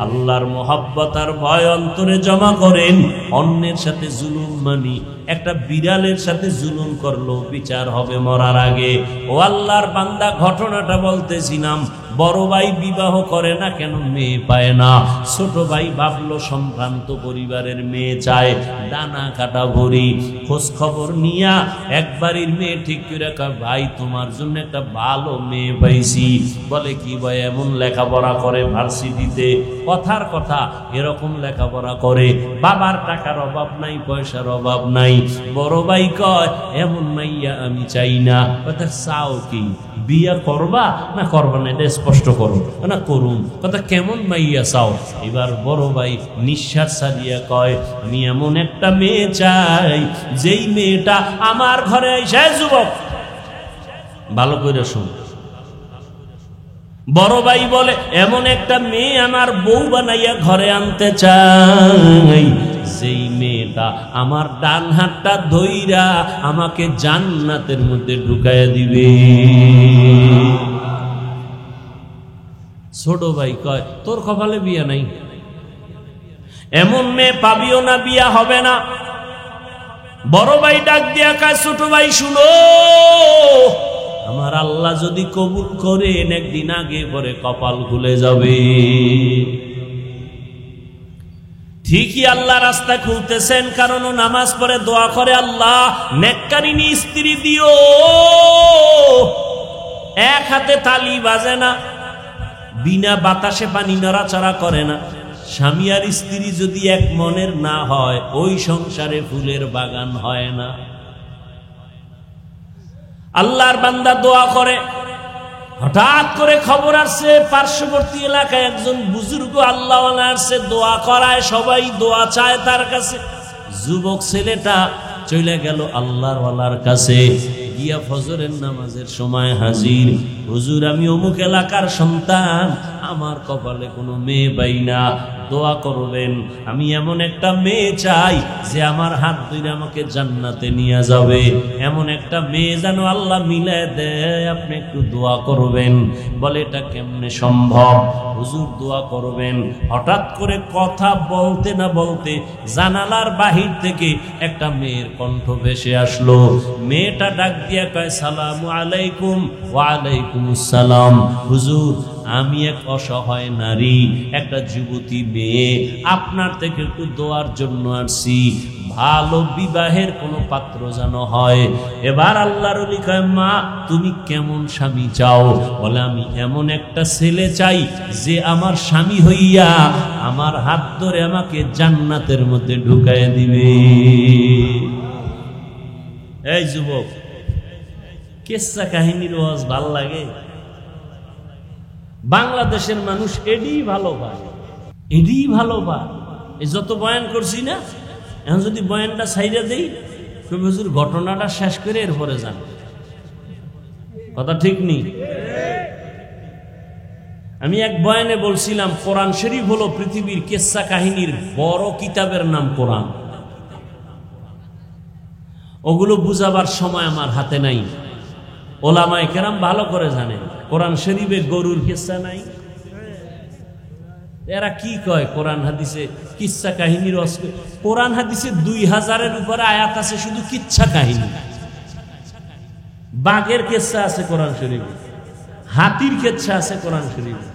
Speaker 1: আল্লাহর মোহাব্বত আর ভয় অন্তরে জমা করেন। অন্যের সাথে জুলুম মানি, একটা বিড়ালের সাথে জুলুম করলো বিচার হবে মরার আগে। ও আল্লাহর বান্দা, ঘটনাটা বলতেছিলাম, বড় ভাই বিবাহ করে না কেন, মেয়ে পায় না। ছোট ভাই ভাবলো সম্ভ্রান্ত পরিবারের মেয়ে চায়, ডানা কাটা ভরি। খোঁজ খবর নিয়া একবারের মেয়ে ঠিক করে রাখা, ভাই তোমার জন্য একটা ভালো মেয়ে পাইছি। বলে কি ভাই, এমন লেখাপড়া করে ভার্সিটিতে, কথার কথা এরকম লেখাপড়া করে, বাবার টাকার অভাব নাই, পয়সার অভাব নাই। বড় ভাই কয় এমন মাইয়া আমি চাই না। কথা চাও কি, বিয়া করবা না করবা না, এটা স্পষ্ট করো না। করুন। কথা কেমন মাইয়া চাও? এবার বড় ভাই নিঃশ্বাস ছাড়িয়া কয়, আমি এমন একটা মেয়ে চাই যেই মেয়েটা আমার ঘরে এসে, যুবক ভালো করে শুন, বড় ভাই বলে এমন একটা মেয়ে আমার বউ বানাইয়া ঘরে আনতে চাই যেই মেয়েটা আমার ডান হাতটা ধইরা আমাকে জান্নাতের মধ্যে ঢুকাইয়া দিবে। ছোট ভাই কয় তোর কপালে বিয়া নাই, এমন মেয়ে পাবিও না, বিয়া হবে না। বড় ভাই ডাক দিয়া কয় ছোট ভাই শুনো, আমার আল্লাহ যদি কবুল করেন একদিন আগে পরে কপাল খুলে যাবে। ঠিকই আল্লাহ রাস্তা খুলতেছেন, কারণ ও নামাজ পড়ে দোয়া করে, আল্লাহ নেককারিনী স্ত্রী দিও। এক হাতে তালি বাজে না, বিনা বাতাসে পানি নড়াচড়া করে না। স্বামী আর স্ত্রী যদি এক মনের না হয়, ওই সংসারে ফুলের বাগান হয় না। আল্লাহর বান্দা দোয়া করে, হঠাৎ করে খবর আসছে পার্শ্ববর্তী এলাকায় একজন বুজুর্গ আল্লাহওয়ালা আসছে, দোয়া করায়, সবাই দোয়া চায় তার কাছে। যুবক ছেলেটা চলে গেল আল্লাহওয়ালার কাছে, গিয়া ফজরের নামাজের সময় হাজির। হুজুর আমি অমুক এলাকার সন্তান, আমার কপালে কোনো মেয়ে পাই না, দোয়া করবেন। আমি এমন একটা মেয়ে চাই যে আমার হাত ধরে আমাকে জান্নাতে নিয়ে যাবে, এমন একটা মেয়ে যেন আল্লাহ মিলায় দেয়, আপনি একটু দোয়া করবেন। বলে এটা কেমনে সম্ভব? হুজুর দোয়া করবেন। হঠাৎ করে কথা বলতে না বলতে জানালার বাহির থেকে একটা মেয়ের কণ্ঠ ভেসে আসলো। মেয়েটা ডাক দিয়া কয় সালামু আলাইকুম। ওয়া আলাইকুম আসসালাম। হুজুর আমি এক অসহায় নারী, একটা যুবতী মেয়ে, আপনার থেকে একটু দোয়ার জন্য আসছি, ভালো বিবাহের কোনো পাত্র যেন হয়। এবার আল্লাহর ওলি কয় মা তুমি কেমন স্বামী চাও? বলে আমি এমন একটা ছেলে চাই যে আমার স্বামী হইয়া আমার হাত ধরে আমাকে জান্নাতের মধ্যে ঢুকায় দিবে। এই যুবক, কিসসা কাহিনীর ওয়াজ ভাল লাগে? বাংলাদেশের মানুষ এডি ভালো পায়, এডি ভালো পায়। এই যত বয়ান করছি না, এখন যদি বয়ানটা ছাইড়া দেই, হুজুর ঘটনাটা শেষ করে এরপরে যান। কথা ঠিক নেই? আমি এক বয়ানে বলছিলাম কোরআন শরীফ হলো পৃথিবীর কিসসা কাহিনীর বড় কিতাবের নাম কোরআন। ওগুলো বুঝাবার সময় আমার হাতে নাই। ওলামায়ে কেরাম ভালো করে জানেন কোরআন শরীফে গরুর কিসসা নাই। এরা কি কয় কোরআন হাদিসে কিচ্ছা কাহিনীর? কোরআন হাদিসে 2000-এর উপরে আয়াত আছে শুধু কিচ্ছা কাহিনী। বাঘের কিচ্ছা আছে কোরআন শরীফে, হাতির কিচ্ছা আছে কোরআন শরীফে,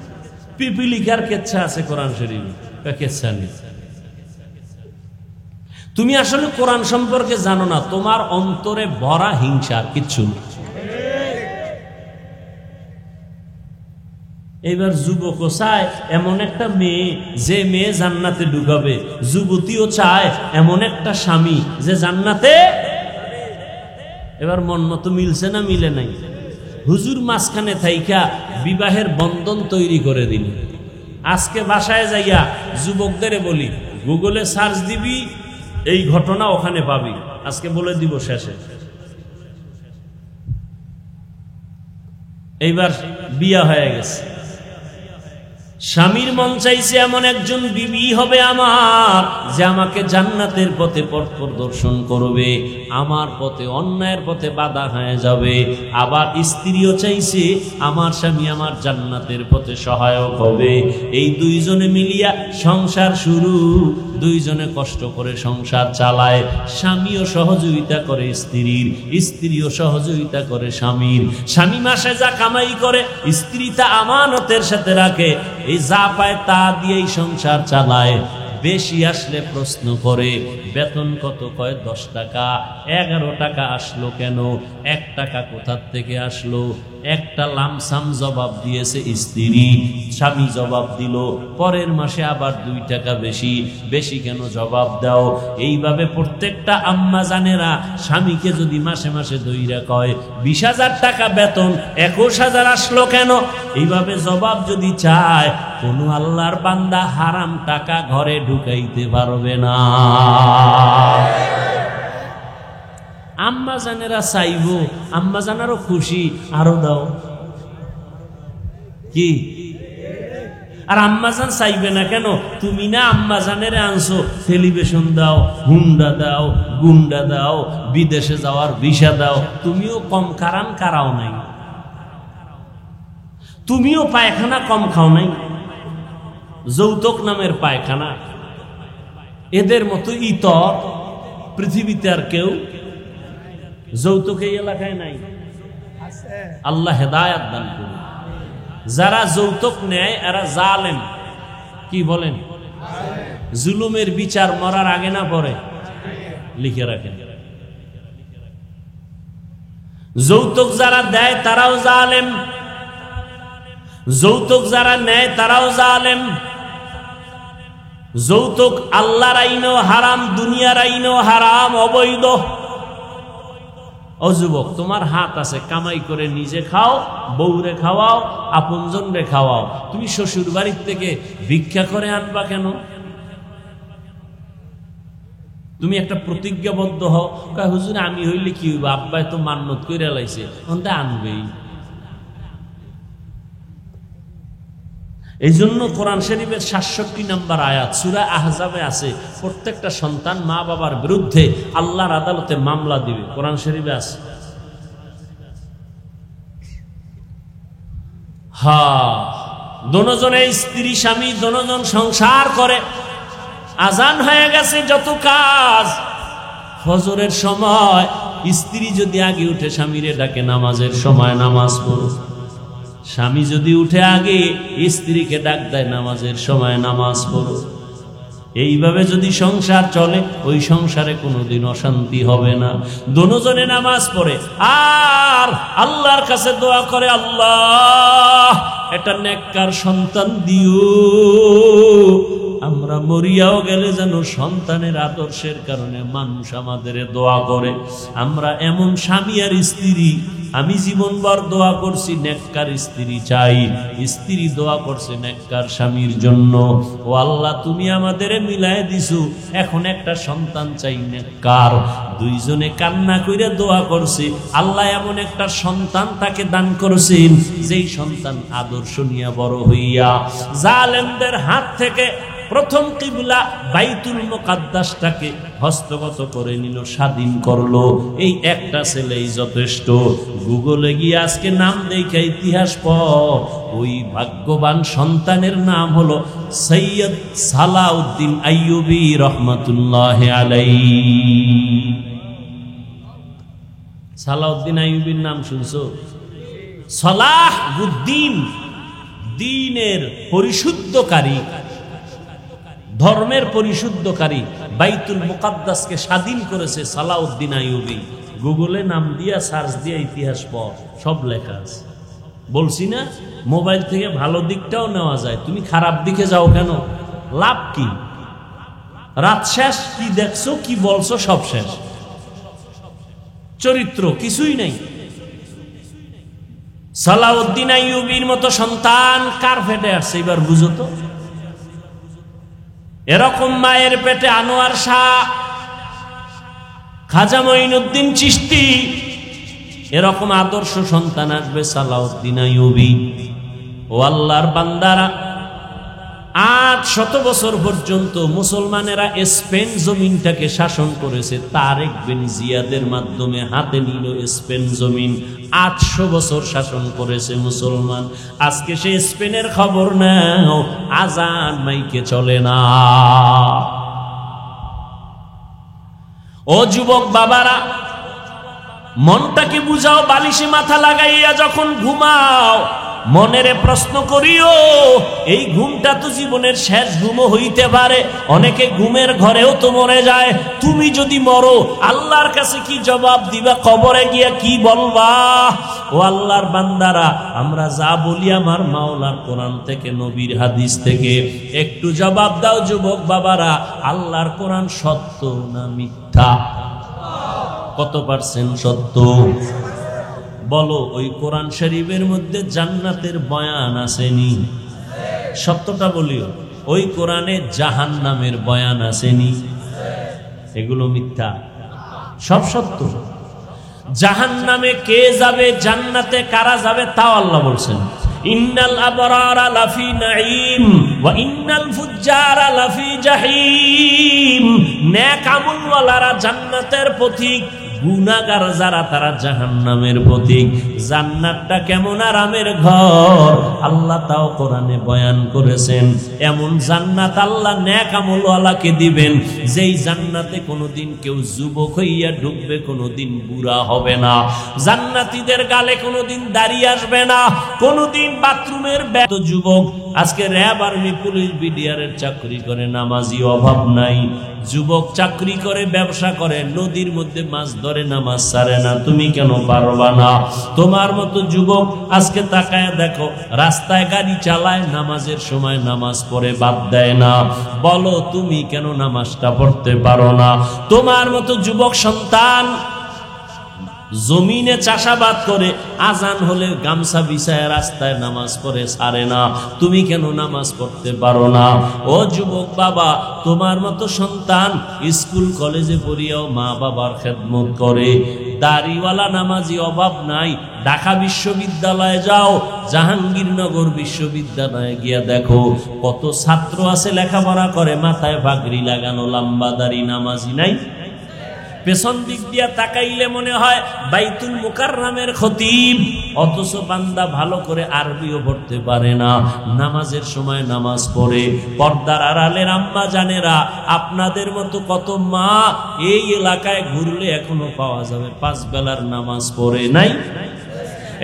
Speaker 1: পিপিলিকার কিচ্ছা আছে কোরআন শরীফে, কিচ্ছা নেই। তুমি আসলে কোরআন সম্পর্কে জানো না, তোমার অন্তরে ভরা হিংসা, আর কিচ্ছু না। এবার যুবকও চায় এমন একটা মেয়ে যে মেয়ে জান্নাতে ঢুকাবে, যুবতীও চায় এমন একটা স্বামী যে জান্নাতে। এবার মন মতো মিলছে না মিলে নাই? হুজুর মাঝখানে থাইকা বিবাহের বন্ধন তৈরি করে দিল। আজকে বাসায় যাইয়া যুবকদের বলি গুগলে সার্চ দিবি, এই ঘটনা ওখানে পাবি। আজকে বলে দিব শেষে। এইবার বিয়া হয়ে গেছে, স্বামীর মন চাইছে এমন একজন বিবি হবে আমার, যে আমাকে জান্নাতের পথে পথ প্রদর্শন করবে, আমার পথে অন্যায়ের পথে বাধা হয়ে যাবে। আবার স্ত্রীও চাইছে আমার স্বামী আমার জান্নাতের পথে সহায়ক হবে। এই দুইজনে মিলিয়া সংসার শুরু, দুইজনে কষ্ট করে সংসার চালায়। স্বামীও সহযোগিতা করে স্ত্রীর, স্ত্রীও সহযোগিতা করে স্বামীর। স্বামী মাসে যা কামাই করে স্ত্রী তা আমানতের সাথে রাখে। এই যা পায় তা দিয়েই সংসার চালায়। বেশি আসলে প্রশ্ন করে বেতন কত, কয় 10 টাকা। 11 টাকা আসলো কেন, 1 টাকা কোথার থেকে আসলো? একটা লামসাম জবাব দিয়েছে স্ত্রী, স্বামী জবাব দিল পরের মাসে আবার 2 টাকা বেশি। বেশি কেন জবাব দাও? এইভাবে প্রত্যেকটা আম্মা জানেরা স্বামীকে যদি মাসে মাসে দইরা কয় 20,000 টাকা বেতন, 21,000 আসলো কেন, এইভাবে জবাব যদি চায়, কোন আল্লাহর বান্দা হারাম টাকা ঘরে ঢুকাইতে পারবে না। আম্মা জানেরা চাইব, আম্মা জানারও খুশি, আরো দাও কি? আর আম্মা জান চাইবে না কেন? তুমি না আম্মা জানেরা আনছো, টেলিভিশন দাও, হুন্ডা দাও, গুন্ডা দাও, বিদেশে যাওয়ার ভিসা দাও। তুমিও কম কারান কারাও নাই, তুমিও পায়খানা কম খাও নাই। যৌতুক নামের পায়খানা, এদের মতো ইতর পৃথিবীতে আর কেউ যৌতুক এই এলাকায় নাই। আল্লাহ হেদায়াত দান করুন। যারা যৌতুক নেয় এরা জালেম। কি বলেন? জুলুমের বিচার মরার আগে না পরে? লিখে রাখেন। যৌতুক যারা দেয় তারাও জালেম, যৌতুক যারা নেয় তারাও জালেম। যৌতুক আল্লাহর আইনেও হারাম, দুনিয়ার আইনেও হারাম, অবৈধ। ও যুবক, তোমার হাত আছে, কামাই করে নিজে খাও, বউরে খাওয়াও, আপনজন রে খাওয়াও। তুমি শ্বশুর বাড়ির থেকে ভিক্ষা করে আনবা কেন? তুমি একটা প্রতিজ্ঞাবদ্ধ হও, কয় হুজুর আমি হইলে কি হইব, আব্বাই তো মান্নত কইরা লাইছে, ওনটা আনবেই। এই জন্য কোরআন শরীফের ৬৭ নম্বর আয়াত সূরা আহজাবে আছে, প্রত্যেকটা সন্তান মা বাবার বিরুদ্ধে আল্লাহর আদালতে মামলা দিবে। কোরআন শরীফে আছে। দোনোজনে স্ত্রী স্বামী দোনোজন সংসার করে। আজান হয়ে গেছে, যত কাজ। ফজরের সময় স্ত্রী যদি আগে উঠে স্বামীরে ডাকে নামাজের সময় নামাজ পড়ো। স্বামী যদি উঠে আগে স্ত্রীকে ডাক দেয় নামাজের সময় নামাজ পড়ো। এইভাবে যদি সংসার চলে, ওই সংসারে কোনোদিন অশান্তি হবে না। দোনোজনে নামাজ পড়ে আর আল্লাহর কাছে দোয়া করে, আল্লাহ এটা নেককার সন্তান দিও। আমরা মরিয়াও গেলে যেন সন্তানের আদর্শের কারণে মানুষ আমাদের দোয়া করে। আমরা এমন স্বামী আর স্ত্রী, আমি জীবনভর দোয়া করছি নেককার স্ত্রী চাই, স্ত্রী দোয়া করছে নেককার স্বামীর জন্য। ও আল্লাহ, তুমি আমাদের মিলাই দিছো, এখন একটা সন্তান চাই নেককার। দুইজনে কান্না কইরা দোয়া করছে, আল্লাহ এমন একটা সন্তান তাকে দান করেছেন, যেই সন্তান আদর্শ নিয়ে বড় হইয়া জালেমদের হাত থেকে প্রথম কিবলা বাইতুল মুকাদ্দাসটাকে হস্তগত করে নিল, স্বাধীন করলো। এই একটা ছেলেই যথেষ্ট। গুগলে গিয়ে আজকে নাম দেখে ইতিহাস পড়, ওই ভাগ্যবান সন্তানের নাম হলো সৈয়দ সালাউদ্দিন আইয়ুবী রহমাতুল্লাহ আলাইহি। সালাউদ্দিন আইয়ুবীর নাম শুনছো? সালাহউদ্দিন, দ্বীনের পরিশুদ্ধকারী, ধর্মের পরিশুদ্ধকারী, বাইতুল মুকাদ্দাসকে স্বাধীন করেছে সালাউদ্দিন আইয়ুবী। গুগলে নাম দিয়া সার্চ দিয়া ইতিহাস পড়, সব লেখা আছে। বলছি না, মোবাইল থেকে ভালো দিকটাও নেওয়া যায়। তুমি খারাপ দিকে যাও কেন? লাভ কি? রাত শেষ, কি দেখছো কি বলছো সব শেষ, চরিত্র কিছুই নাই। সালাউদ্দিন আইয়ুবীর মতো সন্তান কার পেটে আসছে এবার বুঝো তো। এরকম মায়ের পেটে আনোয়ার শাহ, খাজা মঈনুদ্দিন চিশতি, এরকম আদর্শ সন্তান আসবে সালাউদ্দিন আইয়ুবী। ও আল্লাহর বান্দারা, 800 বছর পর্যন্ত মুসলমানেরা স্পেন জমিনটাকে শাসন করেছে। তারেক বিন জিয়াদের মাধ্যমে হাতে নিল স্পেন জমিন। 800 বছর শাসন করেছে মুসলমান। আজকে সে স্পেনের খবর নাও, আজান মাইকে চলে না। ও যুবক বাবারা, মনটাকে বুঝাও, বালিশে মাথা লাগাইয়া যখন ঘুমাও মনেরে প্রশ্ন করিও, এই ঘুমটা তো জীবনের শেষ ঘুমও হইতে পারে। অনেকে ঘুমের ঘরেও তো মরে যায়। তুমি যদি মরো, আল্লাহর কাছে কি জবাব দিবা? কবরে গিয়া কি বলবা? ও আল্লাহর বান্দারা, আমরা যা বলি আমার মাওলার কোরআন থেকে, নবীর হাদিস থেকে, একটু জবাব দাও যুবক বাবারা। আল্লাহর কোরআন সত্য না মিথ্যা? কত পার্সেন্ট সত্য বলো? ওই কোরআন শরীফের মধ্যে জান্নাতের বয়ান আসেনি? সত্যটা বলিও। ওই কোরআনে জাহান্নামের বয়ান আসেনি? এগুলো মিথ্যা, সব সত্য। জাহান্নামে কে যাবে, জান্নাতে কারা যাবে তাও আল্লাহ বলছেন। ইন্নাল আবরারা লাফি নাঈম ওয়া ইন্নাল ফুজ্জারা লাফি জাহিম। নেক আমলওয়ালারা জান্নাতের পথিক, গুনাহগার যারা তারা জাহান্নামের পথিক। জান্নাতটা কেমন আরামের ঘর আল্লাহ তাও কোরআনে বয়ান করেছেন। এমন জান্নাত আল্লাহ নেক আমলওয়ালাকে দিবেন, যেই জান্নাতে কোনোদিন কেউ যুবক হইয়া ঢুকবে, কোনোদিন বুড়া হবে না। জান্নাতীদের গালে কোনোদিন দাড়ি আসবে না, কোনোদিন বাথরুমের ব্যত। যুবক আজকে র‍্যাব, আর্মি, পুলিশ, বিডিআরের চাকরি করে, নামাজি অভাব নাই। যুবক চাকরি করে, ব্যবসা করে, নদীর মধ্যে মাছ ধরে, নামাজ ছাড়ে না। তুমি কেন পারবা না? তোমার মতো যুবক আজকে তাকায় দেখো, রাস্তায় গাড়ি চালায়, নামাজের সময় নামাজ পড়ে বাদ দেয় না। বলো তুমি কেন নামাজটা পড়তে পারো না? তোমার মতো যুবক সন্তান জমিনে চাষাবাদ করে, আজান হলে গামছা বিছায় রাস্তায় নামাজ পড়ে ছাড়ে না। তুমি কেন নামাজ পড়তে পারো না? ও যুবক বাবা, তোমার মতো সন্তান স্কুল কলেজে পড়িয়াও মা বাবার খেদমত করে। দাড়িওয়ালা নামাজি অভাব নাই। ঢাকা বিশ্ববিদ্যালয়ে যাও, জাহাঙ্গীরনগর বিশ্ববিদ্যালয়ে গিয়া দেখো কত ছাত্র আছে লেখাপড়া করে, মাথায় পাগড়ি লাগানো, লম্বা দাড়ি, নামাজি নাই। পেছন দিক দিয়া তাকাইলে মনে হয় বাইতুল মুকাররমের খতিব, অথচ বান্দা ভালো করে আরবিও পড়তে পারে না। নামাজের সময় নামাজ পড়ে। পর্দার আড়ালের আম্মা জানেরা, আপনাদের মতো কত মা এই এলাকায় ঘুরলে এখনো পাওয়া যাবে 5 বেলার নামাজ পড়ে নাই।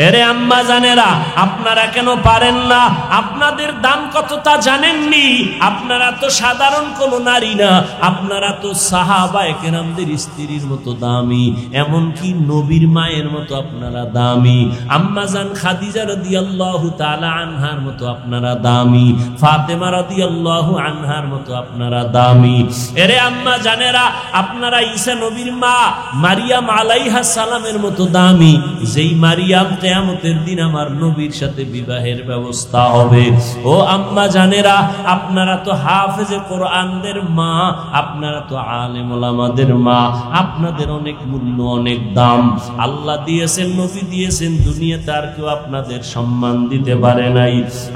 Speaker 1: এরে আম্মা জানেরা, আপনারা কেন পারেন না? আপনাদের দাম কত তা জানেননি? আপনারা তো সাধারণ কোন নারী না, আপনারা তো সাহাবায়ে কেরামদের স্ত্রীর মতো দামি, এমনকি নবীর মায়ের মতো আপনারা দামি। আম্মা জান খাদিজা রাদিয়াল্লাহু তাআলা আনহার মতো আপনারা দামি, ফাতেমা রাদিয়াল্লাহু আনহার মতো আপনারা দামি। এরে আম্মা জানেরা, আপনারা ঈসা নবীর মা মারিয়াম আলাইহা সালামের মতো দামি, যেই মারিয়াম কিয়ামতের দিন আমার নবীর সাথে বিবাহের ব্যবস্থা হবে। ও আম্মা জানেরা, আপনারা তো হাফেজে কোরআনদের মা, আপনারা তো আলেম ওলামাদের মা, আপনাদের অনেক মূল্য, অনেক দাম আল্লাহ দিয়েছেন, নবী দিয়েছেন। দুনিয়াতে আর কেউ আপনাদের সম্মান দিতে পারে নাই।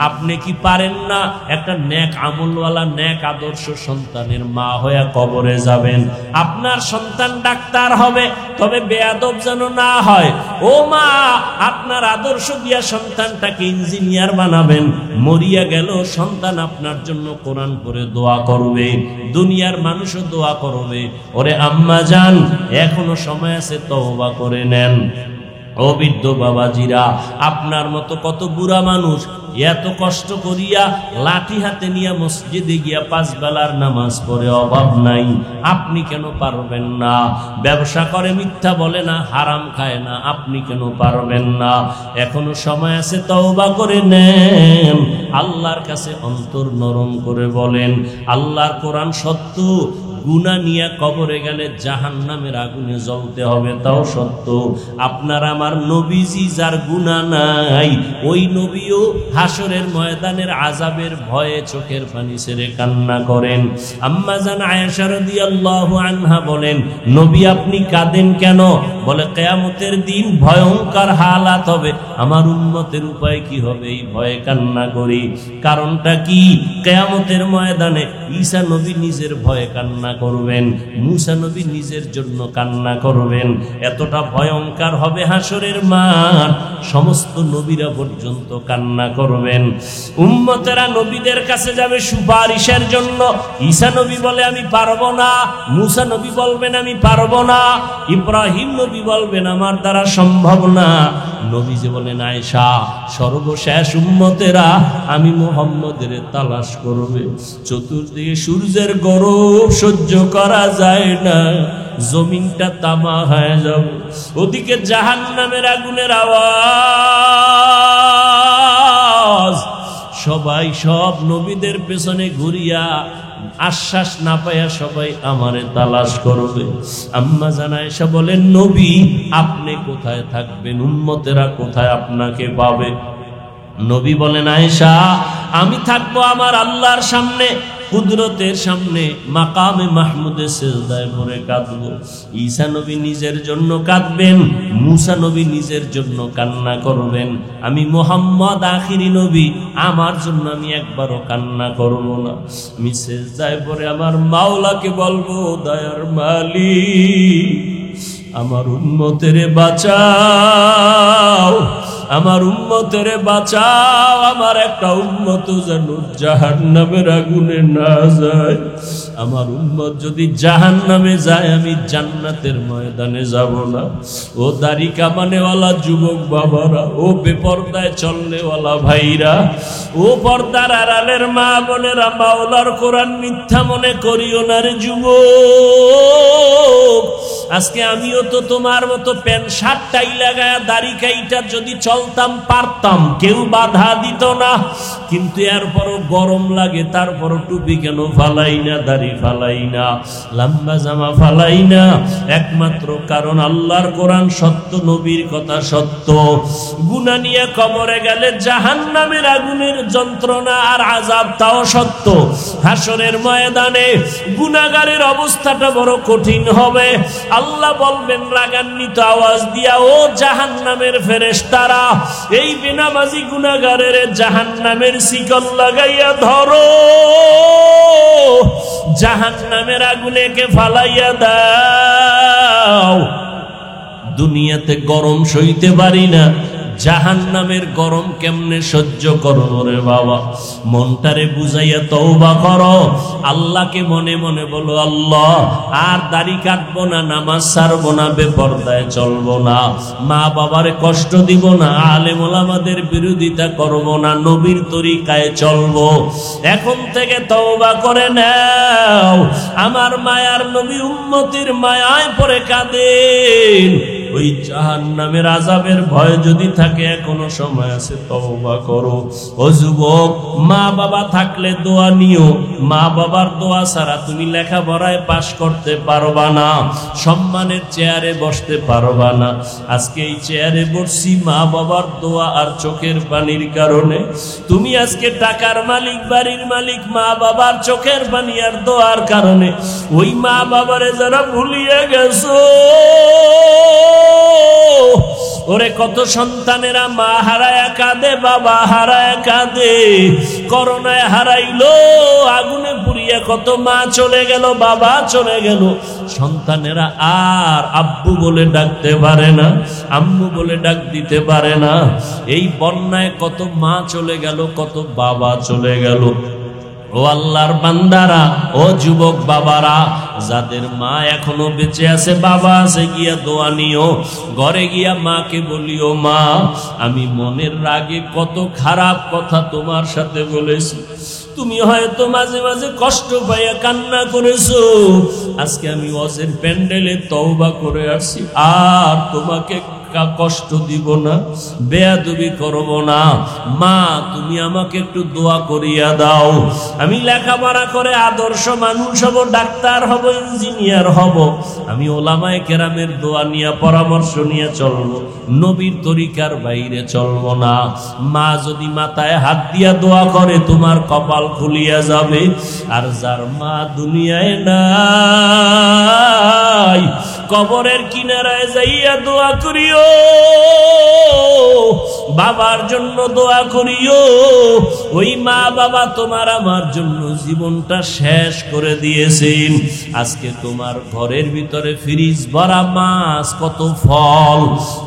Speaker 1: আপনি কি পারেন না একটা নেক আমলওয়ালা, নেক আদর্শ সন্তানের মা হয়ে কবরে যাবেন? আপনার সন্তান ডাক্তার হবে, তবে বেয়াদব যেন না হয়। ও মা, আপনার আদর্শ দিয়া সন্তানটাকে ইঞ্জিনিয়ার বানাবেন। মরিয়া গেল সন্তান আপনার জন্য কোরআন পড়ে দোয়া করবে, দুনিয়ার মানুষও দোয়া করবে। ওরে আম্মা জান, এখনো সময় আছে, তওবা করে নেন। ও বৃদ্ধ বাবাজিরা, আপনার মতো কত বুড়া মানুষ এত কষ্ট করিয়া লাঠি হাতে নিয়ে মসজিদে গিয়া 5 বেলার নামাজ পড়ে, অভাব নাই। আপনি কেন পারবেন না? ব্যবসা করে, মিথ্যা বলে না, হারাম খায় না, আপনি কেন পারবেন না? এখনো সময় আছে, তওবা করে নেন। আল্লাহর কাছে অন্তর নরম করে বলেন, আল্লাহর কোরআন সত্য, গুনাহ নিয়ে কবরে গেলে জাহান্নামের আগুনে জ্বলতে হবে, তাও সত্য। আপনার আমার নবীজি যার গুনাহ নাই, ওই নবীও হাসরের ময়দানের আযাবের ভয়ে চোখের পানি ছেড়ে কান্না করেন। আম্মা জান আয়েশা রাদিয়াল্লাহু আনহা বলেন, নবী আপনি কাঁদেন কেন? বলে, কিয়ামতের দিন ভয়ঙ্কর হালাত হবে, আমার উম্মতের উপায় কি হবে, এই ভয়ে কান্না করি। কারণটা কি? কিয়ামতের ময়দানে ঈসা নবী নিজের ভয়ে কান্না করবেন, মুসা নবী নিজের জন্য কান্না করবেন। এতটা ভয়ঙ্কর হবে হাসরের মাঠ, সমস্ত নবীরা পর্যন্ত কান্না করবেন। উম্মতেরা নবীদের কাছে যাবে সুপারিশের জন্য। ঈসা নবী বলে আমি পারবো না, মুসা নবী বলবেন আমি পারবো না, ইব্রাহিম নবী বলবেন আমার দ্বারা সম্ভব না। নবী যে বলেন, আয়েশা সর্বশেষ উম্মতেরা আমি মুহাম্মদের তালাশ করবে। চতুর্দিকে সূর্যের গরম সহ্য করা যায় না, জমিনটা তামা হয়ে যাবে, ওদিকে জাহান্নামের আগুনের আওয়াজ। সবাই সব নবীদের পেছনে ঘুরিয়া আশ্বাস না পায়া সবাই আমারে তালাশ করবে। আম্মা জান আয়েশা বলেন, নবী আপনি কোথায় থাকবেন, উম্মতেরা কোথায় আপনাকে পাবে? নবী বলেন, আয়েশা আমি থাকবো আমার আল্লাহর সামনে, কুদরতের সামনে, মাকামে মাহমুদে সিজদায় পড়ে কাঁদবো। ঈসা নবী নিজের জন্য কাঁদবেন, মুসা নবী নিজের জন্য কান্না করবেন। আমি মুহাম্মদ আখিরি নবী, আমার জন্য আমি একবারও কান্না করব না। আমি সিজদায় পড়ে আমার মাওলাকে বলবো, দয়ার মালিক আমার উম্মতের বাঁচাও, আমার উম্মতের বাঁচাও, আমার একটা উম্মত যেন জাহান্নামের আগুনে না যায়। আমার উম্মত যদি জাহান্নামে যায় আমি জান্নাতের ময়দানে যাব না। ও দাড়ি কামানেওয়ালা যুবক বাবারা, ও বেপরদায় চলনেওয়ালা ভাইরা, ও পর্দার আড়ালের মা বোনেরা, মাওলার কোরআন মিথ্যা মনে করিও না রে যুবক। আজকে আমিও তো তোমার মতো প্যান্ট শার্ট টাই লাগায়া দাড়ি কাইটা যদি চলতাম পারতাম, কেউ বাধা দিত না। কিন্তু এরপরও গরম লাগে, তারপরও টুপি কেন ফালাই না, দাড়ি ফালাই না, লম্বা জামা ফালাই না? একমাত্র কারণ আল্লাহর কোরআন সত্য, নবীর কথা সত্য। গুনাহ নিয়ে কবরে গেলে জাহান্নামের আগুনের যন্ত্রণা আর আযাব তাও সত্য। হাসরের ময়দানে গুনাহগারের অবস্থাটা বড় কঠিন হবে। আল্লাহ বলবেন রাগান্বিত আওয়াজ দিয়া, ও জাহান্নামের ফেরেশতারা, এই বেনামাজি গুনাহগারের জাহান্নামের শিকল লাগাইয়া ধরো, জাহান্নামের আগুনে কে ফালাইয়া দাও। দুনিয়াতে গরম সইতে পারি না, জাহান্নামের গরম কেমনে সহ্য করো রে বাবা? মনটারে বুঝাইয়া তওবা করো, আল্লাহকে মনে মনে বলো, আল্লাহ আর দাড়ি কাটবো না, নামাজ ছাড়বো না, বেপরদায় চলবো না, মা বাবারে কষ্ট দিব না, আলেম ওলামাদের বিরোধিতা করব না, নবীর তরিকায় চলবো। এখন থেকে তওবা করে নাও। আমার মায়ার নবী উম্মতের মায়ায় পড়ে কাঁদেন। ওই জাহান্নামের আযাবের ভয় যদি থাকে, এখনো সময় আছে, তওবা করো। ও যুবক, মা বাবা থাকলে দোয়া নিও, মা বাবার দোয়া ছাড়া তুমি লেখাপড়ায় পাশ করতে পারবা না, সম্মানের চেয়ারে বসতে পারবা না। আজকে এই চেয়ারে বসছি মা বাবার দোয়া আর চোখের পানির কারণে। তুমি আজকে টাকার মালিক, বাড়ির মালিক, মা বাবার চোখের পানি আর দোয়ার কারণে। ওই মা বাবারে যারা ভুলিয়ে গেছো, ওরে কত সন্তানেরা মা হারায় কাঁদে, বাবা হারায় কাঁদে। করোনায় হারাইলো, আগুনে পুড়িয়ে কত মা চলে গেল, বাবা চলে গেল। সন্তানেরা আর আব্বু বলে ডাকতে পারে না, আম্মু বলে ডাক দিতে পারে না। এই বন্যায় কত মা চলে গেল, কত বাবা চলে গেল। ও আল্লাহর বান্দারা, ও যুবক বাবারা, যাদের মা এখনো বেঁচে আছে, বাবা আছে, গিয়া দোয়া নিও। ঘরে গিয়া মাকে বলিও, মা আমি মনের রাগে কত খারাপ কথা তোমার সাথে বলেছি, তুমি হয়তো মাঝে মাঝে কষ্ট পাইয়া কান্না করেছো। আজকে আমি ওয়াজের প্যান্ডেলে তওবা করে আসছি, আর তোমাকে পাক্কা কষ্ট দিব না, বেয়াদবি করব না। মা তুমি আমাকে একটু দোয়া করিয়া দাও, আমি লেখাপড়া করে আদর্শ মানুষ হব, ডাক্তার হব, ইঞ্জিনিয়ার হব। আমি ওলামায়ে কেরামের দোয়া নিয়ে পরামর্শ নিয়ে চলবো, নবীর তরিকার বাইরে চলবো না। মা যদি মাথায় হাত দিয়া দোয়া করে তোমার কপাল খুলিয়া যাবে। আর যার মা দুনিয়ায় নাই, কবরের কিনারায় যাইয়া দোয়া করিও, বাবার জন্য দোয়া করিও। ওই মা বাবা তোমার আমার জন্য জীবনটা শেষ করে দিয়েছেন। আজকে তোমার ঘরের ভিতরে ফ্রিজ ভরা মাছ, কত ফল,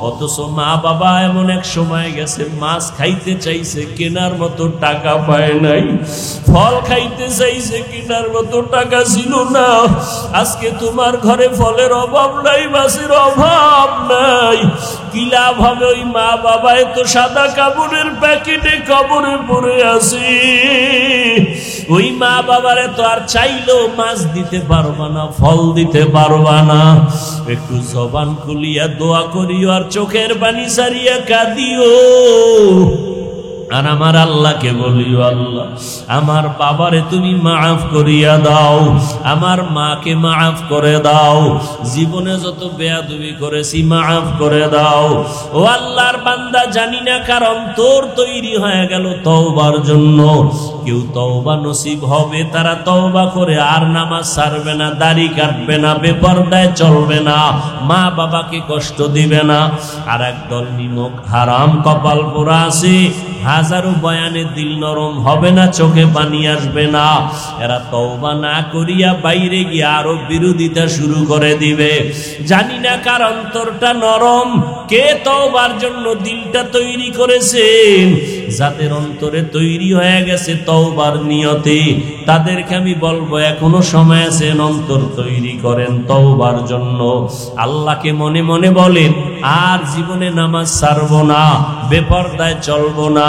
Speaker 1: অথচ মা বাবা এমন এক সময় গেছে মাছ খাইতে চাইছে, কেনার মতো টাকা পায় নাই। ফল খাইতে চাইছে, কেনার মতো টাকা ছিল না। আজকে তোমার ঘরে ফলের অভাব নাই, মাছের অভাব নাই। কি লাভ হবে? ওই মা বাবা তো সাদা কাপড়ের প্যাকেটে কবরে পড়ে আছে। ওই মা বাবারে তো আর চাইলেও মাছ দিতে পারবা না, ফল দিতে পারবা না। একটু জবান খুলিয়া দোয়া করিও, আর চোখের পানি সারিয়া কাঁদিও। আর আমার আল্লাহকে বলিও, আল্লাহ আমার বাবারে তুমি মাফ করিয়া দাও, আমার মাকে মাফ করে দাও, জীবনে যত বেয়াদবি করেছি মাফ করে দাও। ও আল্লাহর বান্দা, জানি না কারণ তোর তৈরি হয়ে গেল তওবার জন্য। কেউ তওবা নসিব হবে, তারা তওবা করে আর নামাজ ছাড়বে না, দাড়ি কাটবে না, বেপরদায় চলবে না, মা বাবাকে কষ্ট দিবে না। আর একদল নিমক হারাম কপাল পোড়া আছে, হাজারো বয়ানে দিল নরম হবে না, চোখে পানি আসবে না। এরা তওবা না করিয়া বাইরে গিয়ে আরো বিরোধিতা শুরু করে দিবে। জানি না কার অন্তরটা নরম, কে তওবার জন্য দিলটা তৈরি করেছেন। যাদের অন্তরে তৈরি হয়ে গেছে তওবার নিয়তে, তাদেরকে আমি বলবো এখনো সময় আছে, অন্তর তৈরি করেন তওবার জন্য। আল্লাহকে মনে মনে বলেন, আর জীবনে নামাজ ছাড়বো না, বেপরদায় চলবো না,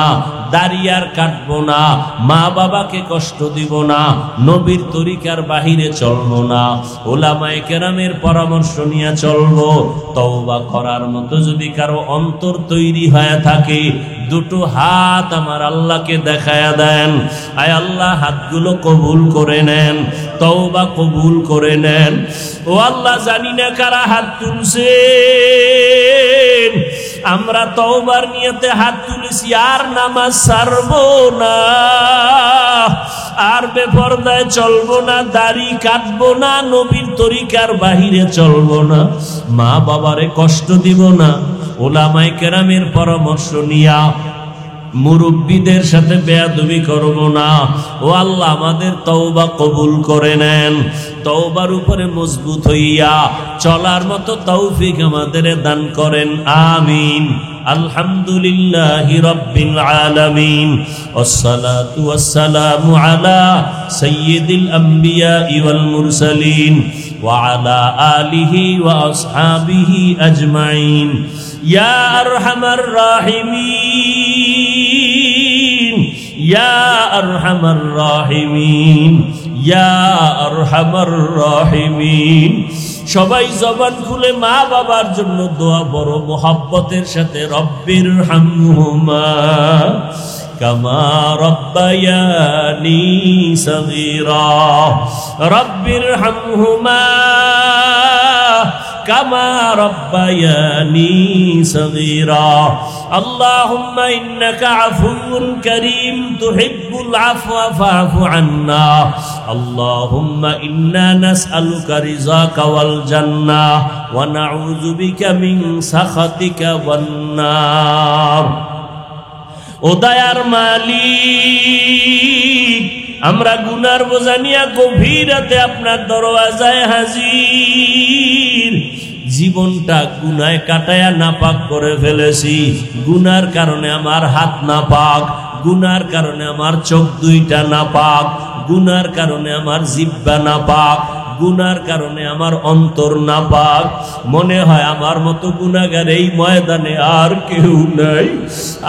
Speaker 1: দাড়ি আর কাটবো না, মা বাবাকে কষ্ট দিব না, নবীর তরিকার বাহিরে চলবো না, ওলামায়ে কেরামের পরামর্শ নিয়ে চলবো। তওবা করার মতো যদি কারো অন্তর তৈরি হয়ে থাকে, দুটো হাত আমার আল্লাহকে দেখায়া দেন। আয় আল্লাহ, হাতগুলো কবুল করে নেন, তওবা কবুল করে নেন। ও আল্লাহ, জানি না কারা হাত তুলছেন, আমরা তওবার নিয়তে হাত তুলেছি, আর নামাজ ছাড়বো না, আর বেপরদায় চলবো না, দাড়ি কাটবো না, নবীর তরিকার বাহিরে চলবো না, মা বাবারে কষ্ট দিব না, ওলামায়ে কেরামের পরামর্শ নিয়া মুরব্বীদের সাথে বেয়াদবি করব না। ও আল্লাহ, আমাদের তওবা কবুল করে নেন। তওবার উপরে মজবুত হইয়া চলার মতো তৌফিক আমাদের দান করেন, আমিন। আলহামদুলিল্লাহি রাব্বিল আলামিন, ওয়াসসালাতু ওয়াসসালামু আলা সাইয়্যিদিল আমবিয়া ওয়াল মুরসালিন ওয়া আলা আলিহি ওয়া আসহাবিহি আজমাইন। ইয়া আরহামার রাহিমিন, ইয়া আরহামার রাহিমিন, ইয়া আরহামার রাহিমিন। সবাই জবান খুলে মা বাবার জন্য দোয়া বড় মোহাব্বতের সাথে, রব্বির হামহুমা কামা রব্বায়ানি সগীরা, রব্বির হামহুমা কামা রব্বায়ানি সগীরা। আল্লাহুম্মা ইন্নাকা আফুউন কারীম তুহিব্বুল আফওয়া ফা'ফু আন্না। আল্লাহুম্মা ইন্না নাসআলুকা রিযাকা ওয়াল জান্নাহ ওয়া নাউযু বিকা মিন সাখাতিকা ওয়ান নার। ও দয়ার মালিক, আমরা গুনার বোঝা নিয়ে গভীর রাতে আপনার দরওয়াজায় হাজির। জীবনটা গুনায় কাটায়া নাপাক করে ফেলেছি। গুনার কারণে আমার হাত নাপাক, গুনার কারণে আমার চোখ দুইটা নাপাক, গুনার কারণে আমার জিহ্বা নাপাক, গুনার কারণে আমার অন্তর নাপাক। মনে হয় আমার মতো গুনাহগার এই ময়দানে আর কেউ নাই,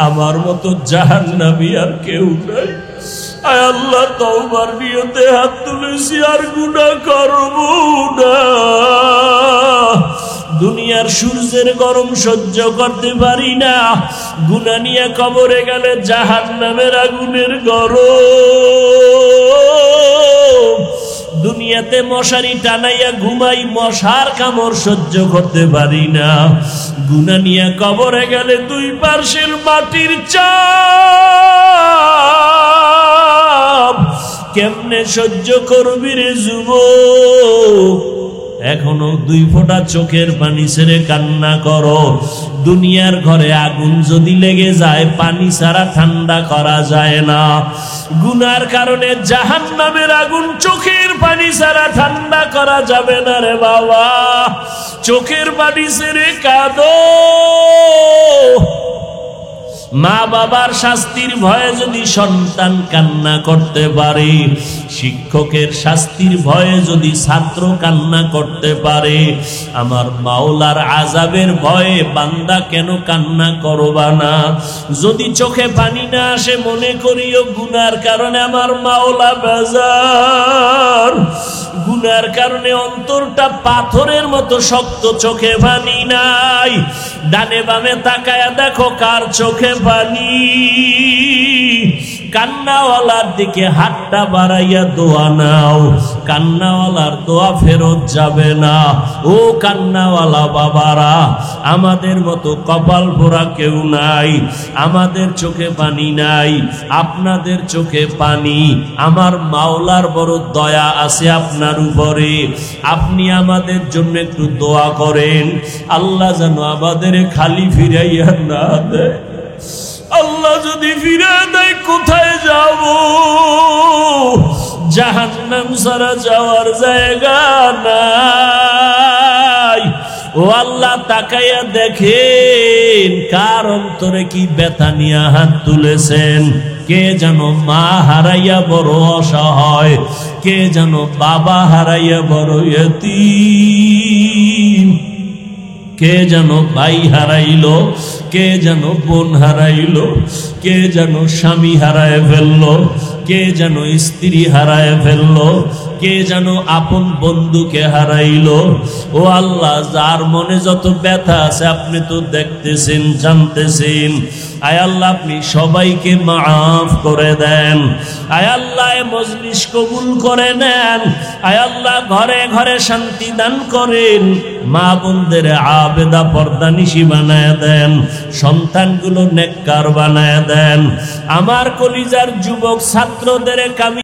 Speaker 1: আমার মতো জাহান্নামী আর কেউ নাই। আয় আল্লাহ, তওবার নিয়তে হাত তুলেছি, আর গুনাহ করব না। দুনিয়া দুনিয়ার সূর্যের গরম সহ্য করতে পারি না, গুনাহ নিয়ে কবরে গেলে জাহান্নামের আগুনের গরম। দুনিয়াতে মশারি টানাইয়া ঘুমাই, মশার কামড় সহ্য করতে পারি না, গুনাহ নিয়ে কবরে গেলে দুই পার্শ্বের মাটির চাপ কেমনে সহ্য করবি রে যুবক? এখনো দুই ফোঁটা চোখের পানি ছেড়ে কান্না করো। দুনিয়ার ঘরে আগুন যদি লেগে যায়, পানি ছাড়া ঠান্ডা করা যায় না। গুনার কারণে জাহান্নামের আগুন চোখের পানি ছাড়া ঠান্ডা করা যাবে না রে বাবা। চোখের পানি ছেড়ে কাঁদো। মা বাবার শাস্তির ভয়ে যদি সন্তান কান্না করতে পারে, শিক্ষকের শাস্তির ভয়ে যদি ছাত্র কান্না করতে পারে, আমার মাওলার আযাবের ভয়ে বান্দা কেন কান্না করবা না? যদি চোখে পানি না আসে, মনে করিও গুনার কারণে আমার মাওলা বেজার। গুনার কারণে অন্তরটা পাথরের মতো শক্ত, চোখে পানি নাই। ডানে বামে তাকায়া দেখো কার চোখে পানি। কান্নাওয়ালার দিকে হাতটা বাড়াইয়া দোয়া নাও, কান্নাওয়ালার দোয়া ফেরত যাবে না। ও কান্নাওয়ালা বাবারা, আমাদের মতো কপাল পোড়া কেউ নাই, আমাদের চোখে পানি নাই, আপনাদের চোখে পানি। আমার মাওলার বড় দয়া আছে আপনার উপরে। আপনি আমাদের জন্য একটু দোয়া করেন, আল্লাহ যেন আমাদের খালি ফিরাইয়া না দেয়। আল্লাহ যদি ফিরে দেয় কোথায় যাব? জাহান্নাম ছাড়া যাওয়ার জায়গা নাই। ও আল্লাহ, তাকাইয়া দেখেন কার অন্তরে কি ব্যথা নিয়ে হাত তুলেছেন। কে যেন মা হারাইয়া বড় অসহায়, কে যেন বাবা হারাইয়া বড় ইয়তীম, কে যেন ভাই হারাইলো, কে যেন বোন হারাইলো, কে যেন স্বামী হারায় ফেললো, কে যেন স্ত্রী হারায় ফেললো, কে যেন আপন বন্ধুকে হারাইলো। ও আল্লাহ, যার মনে যত ব্যথা আছে আপনি তো দেখতেছেন, জানতেছেন। আয় আল্লাহ, আপনি সবাইকে মাফ করে দেন। আয় আল্লাহ, মজলিস কবুল করে নেন। আয় আল্লাহ, ঘরে ঘরে শান্তি দান করেন। মা বোনদের আবেদা পর্দানিশী বানায় দেন, সন্তানগুলো নেককার বানায় দেন। আমার কলিজার যুবক ছাত্রদের কামি